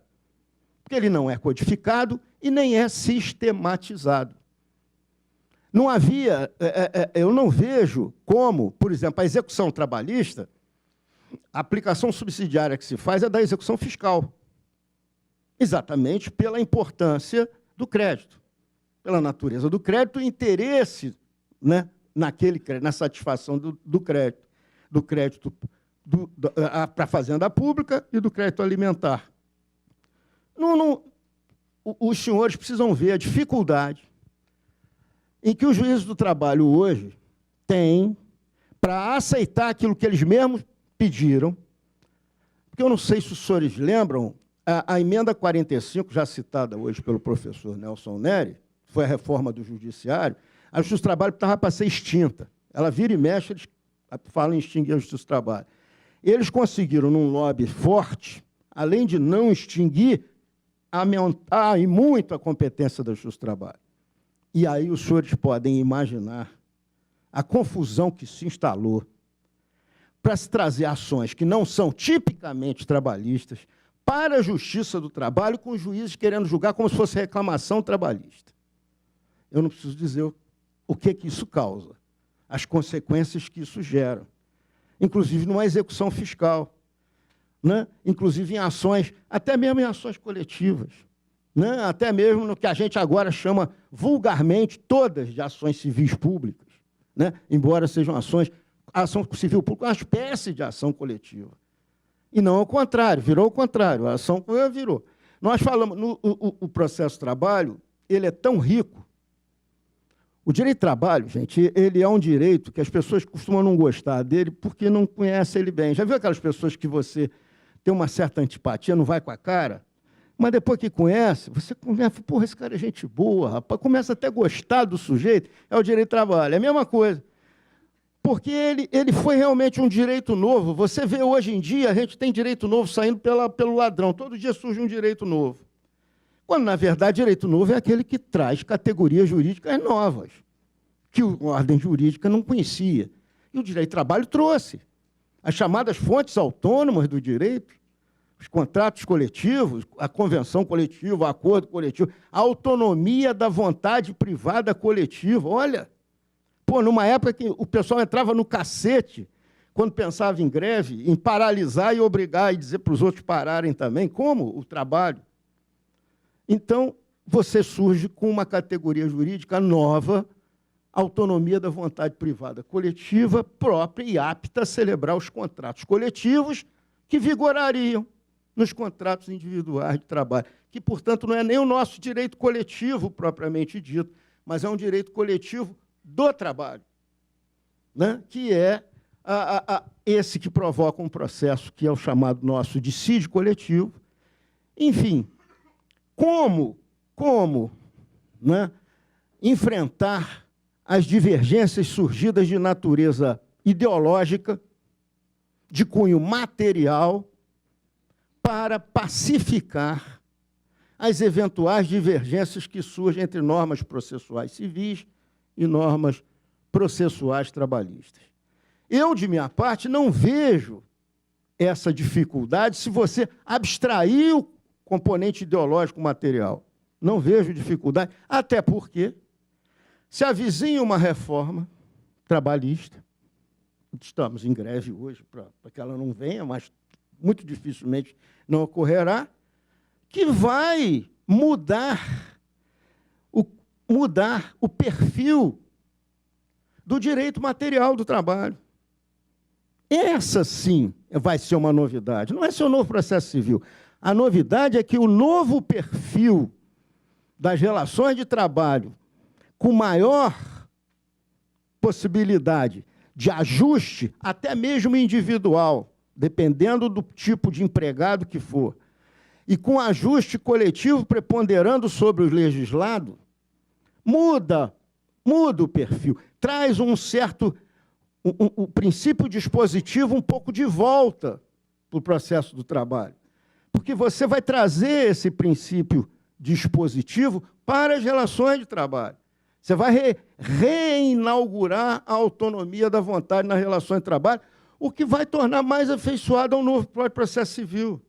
S3: Porque ele não é codificado e nem é sistematizado. Não havia, eu não vejo como, por exemplo, a execução trabalhista, a aplicação subsidiária que se faz é da execução fiscal. exatamente pela importância do crédito, pela natureza do crédito e interesse, né, naquele crédito, na satisfação do crédito para a fazenda pública e do crédito alimentar. Os senhores precisam ver a dificuldade em que os juízes do trabalho hoje têm para aceitar aquilo que eles mesmos pediram, porque eu não sei se os senhores lembram, a emenda 45, já citada hoje pelo professor Nelson Neri, foi a reforma do judiciário, a Justiça do Trabalho estava para ser extinta. Ela vira e mexe, eles falam em extinguir a Justiça do Trabalho. Eles conseguiram, num lobby forte, além de não extinguir, aumentar e muito a competência da Justiça do Trabalho. E aí os senhores podem imaginar a confusão que se instalou para se trazer ações que não são tipicamente trabalhistas para a Justiça do Trabalho, com os juízes querendo julgar como se fosse reclamação trabalhista. Eu não preciso dizer o que isso causa, as consequências que isso gera, inclusive numa execução fiscal, né? Inclusive em ações, até mesmo em ações coletivas, né? Até mesmo no que a gente agora chama vulgarmente todas de ações civis públicas, né? Embora sejam ações, a ação civil pública é uma espécie de ação coletiva. E não ao contrário, virou o contrário, a ação virou. Nós falamos, o processo de trabalho, ele é tão rico. O direito de trabalho, gente, ele é um direito que as pessoas costumam não gostar dele porque não conhecem ele bem. Já viu aquelas pessoas que você tem uma certa antipatia, não vai com a cara? Mas depois que conhece, você começa, porra, esse cara é gente boa, rapaz, começa até a gostar do sujeito, é o direito de trabalho. É a mesma coisa. Porque ele foi realmente um direito novo. Você vê hoje em dia, a gente tem direito novo saindo pelo ladrão. Todo dia surge um direito novo. Quando, na verdade, direito novo é aquele que traz categorias jurídicas novas, que a ordem jurídica não conhecia. E o direito de trabalho trouxe as chamadas fontes autônomas do direito, os contratos coletivos, a convenção coletiva, o acordo coletivo, a autonomia da vontade privada coletiva. Olha, pô, numa época que o pessoal entrava no cacete quando pensava em greve, em paralisar e obrigar e dizer para os outros pararem também, como o trabalho. Então, você surge com uma categoria jurídica nova, autonomia da vontade privada coletiva, própria e apta a celebrar os contratos coletivos que vigorariam nos contratos individuais de trabalho, que, portanto, não é nem o nosso direito coletivo propriamente dito, mas é um direito coletivo do trabalho, né? Que é esse que provoca um processo que é o chamado nosso dissídio coletivo. Enfim, como né, enfrentar as divergências surgidas de natureza ideológica, de cunho material, para pacificar as eventuais divergências que surgem entre normas processuais civis e normas processuais trabalhistas. Eu, de minha parte, não vejo essa dificuldade se você abstrair o componente ideológico material. Não vejo dificuldade, até porque se avizinha uma reforma trabalhista, estamos em greve hoje para que ela não venha, mas muito dificilmente não ocorrerá, que vai mudar o perfil do direito material do trabalho. Essa, sim, vai ser uma novidade. Não vai ser um novo processo civil. A novidade é que o novo perfil das relações de trabalho, com maior possibilidade de ajuste, até mesmo individual, dependendo do tipo de empregado que for, e com ajuste coletivo preponderando sobre o legislado, muda o perfil, traz um certo, o princípio dispositivo um pouco de volta para o processo do trabalho. Porque você vai trazer esse princípio dispositivo para as relações de trabalho. Você vai reinaugurar a autonomia da vontade nas relações de trabalho, o que vai tornar mais afeiçoado ao novo processo civil.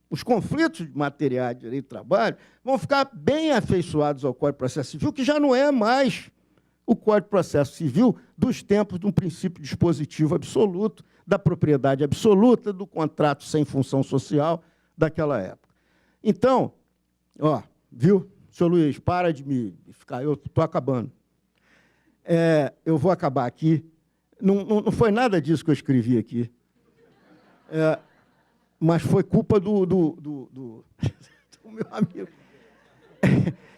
S3: Os conflitos materiais de direito do trabalho vão ficar bem afeiçoados ao Código de Processo Civil, que já não é mais o Código de Processo Civil dos tempos de um princípio dispositivo absoluto, da propriedade absoluta, do contrato sem função social daquela época. Então, ó, viu? Senhor Luiz, para de me ficar, eu estou acabando. Eu vou acabar aqui. Não foi nada disso que eu escrevi aqui. Mas foi culpa do meu amigo,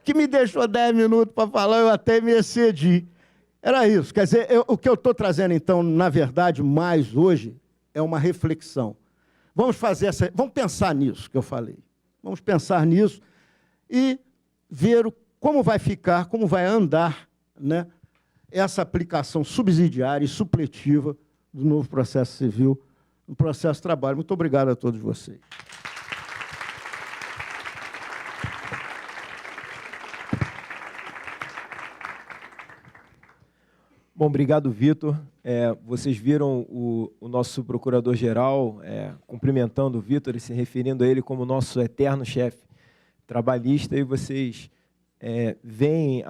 S3: que me deixou 10 minutos para falar, eu até me excedi. Era isso. Quer dizer, o que eu estou trazendo, então, na verdade, mais hoje, é uma reflexão. Vamos pensar nisso que eu falei. Vamos pensar nisso e ver como vai ficar, como vai andar, né, essa aplicação subsidiária e supletiva do novo processo civil no processo de trabalho. Muito obrigado a todos vocês.
S1: Bom, obrigado, Vitor. Vocês viram o nosso procurador-geral cumprimentando o Vitor e se referindo a ele como nosso eterno chefe trabalhista, e vocês veem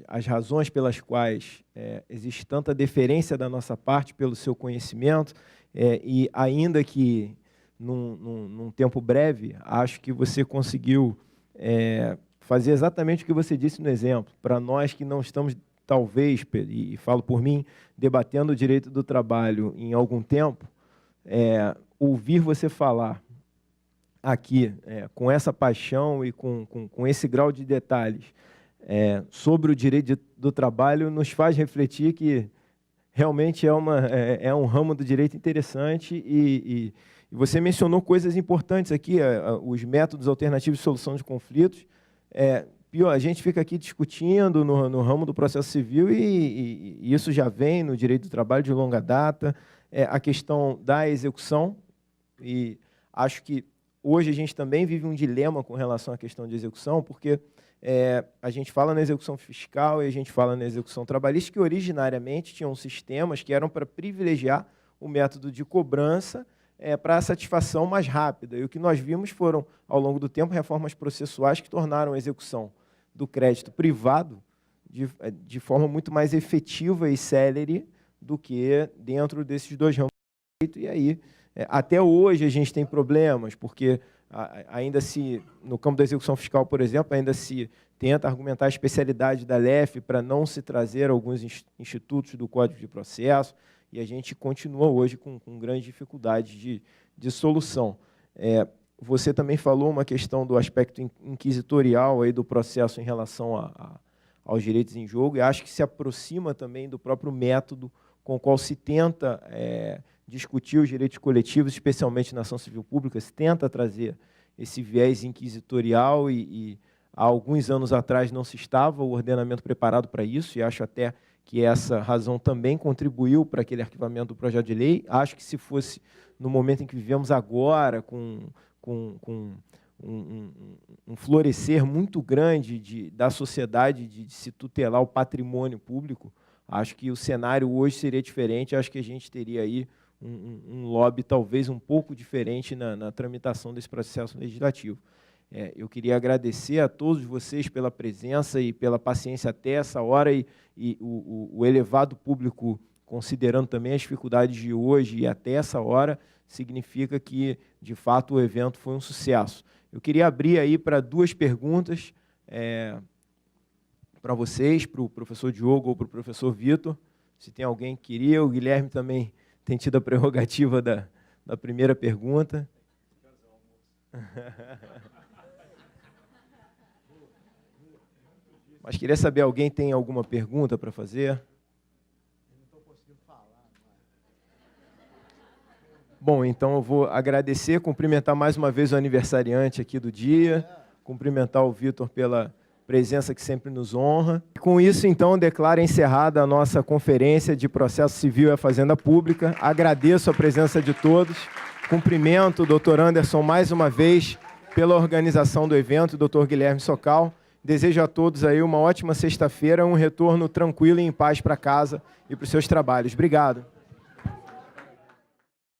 S1: as razões pelas quais existe tanta deferência da nossa parte pelo seu conhecimento, e ainda que num tempo breve, acho que você conseguiu fazer exatamente o que você disse no exemplo. Para nós que não estamos, talvez, e falo por mim, debatendo o direito do trabalho em algum tempo, ouvir você falar aqui, com essa paixão e com esse grau de detalhes sobre o direito do trabalho, nos faz refletir que realmente é um ramo do direito interessante, e você mencionou coisas importantes aqui, os métodos alternativos de solução de conflitos. A gente fica aqui discutindo no ramo do processo civil, e isso já vem no direito do trabalho de longa data, a questão da execução, e acho que hoje a gente também vive um dilema com relação à questão de execução, porque a gente fala na execução fiscal e a gente fala na execução trabalhista, que originariamente tinham sistemas que eram para privilegiar o método de cobrança para a satisfação mais rápida. E o que nós vimos foram, ao longo do tempo, reformas processuais que tornaram a execução do crédito privado de forma muito mais efetiva e célere do que dentro desses dois ramos do direito. E aí, até hoje, a gente tem problemas, porque no campo da execução fiscal, por exemplo, ainda se tenta argumentar a especialidade da LEF para não se trazer alguns institutos do Código de Processo, e a gente continua hoje com grandes dificuldades de solução. Você também falou uma questão do aspecto inquisitorial aí do processo em relação aos direitos em jogo, e acho que se aproxima também do próprio método com o qual se tenta discutir os direitos coletivos, especialmente na ação civil pública, se tenta trazer esse viés inquisitorial, e há alguns anos atrás não se estava o ordenamento preparado para isso, e acho até que essa razão também contribuiu para aquele arquivamento do projeto de lei. Acho que se fosse no momento em que vivemos agora, com um florescer muito grande da sociedade de se tutelar o patrimônio público, acho que o cenário hoje seria diferente, acho que a gente teria aí um lobby talvez um pouco diferente na tramitação desse processo legislativo. Eu queria agradecer a todos vocês pela presença e pela paciência até essa hora, e o elevado público, considerando também as dificuldades de hoje e até essa hora, significa que, de fato, o evento foi um sucesso. Eu queria abrir aí para 2 perguntas para vocês, para o professor Diogo ou para o professor Vitor. Se tem alguém que queria, o Guilherme também tem tido a prerrogativa da primeira pergunta. Mas queria saber, alguém tem alguma pergunta para fazer? Bom, então eu vou agradecer, cumprimentar mais uma vez o aniversariante aqui do dia, cumprimentar o Vitor pela presença que sempre nos honra. Com isso, então, declaro encerrada a nossa conferência de Processo Civil e a Fazenda Pública. Agradeço a presença de todos. Cumprimento o doutor Anderson mais uma vez pela organização do evento, o doutor Guilherme Socal. Desejo a todos aí uma ótima sexta-feira, um retorno tranquilo e em paz para casa e para os seus trabalhos. Obrigado.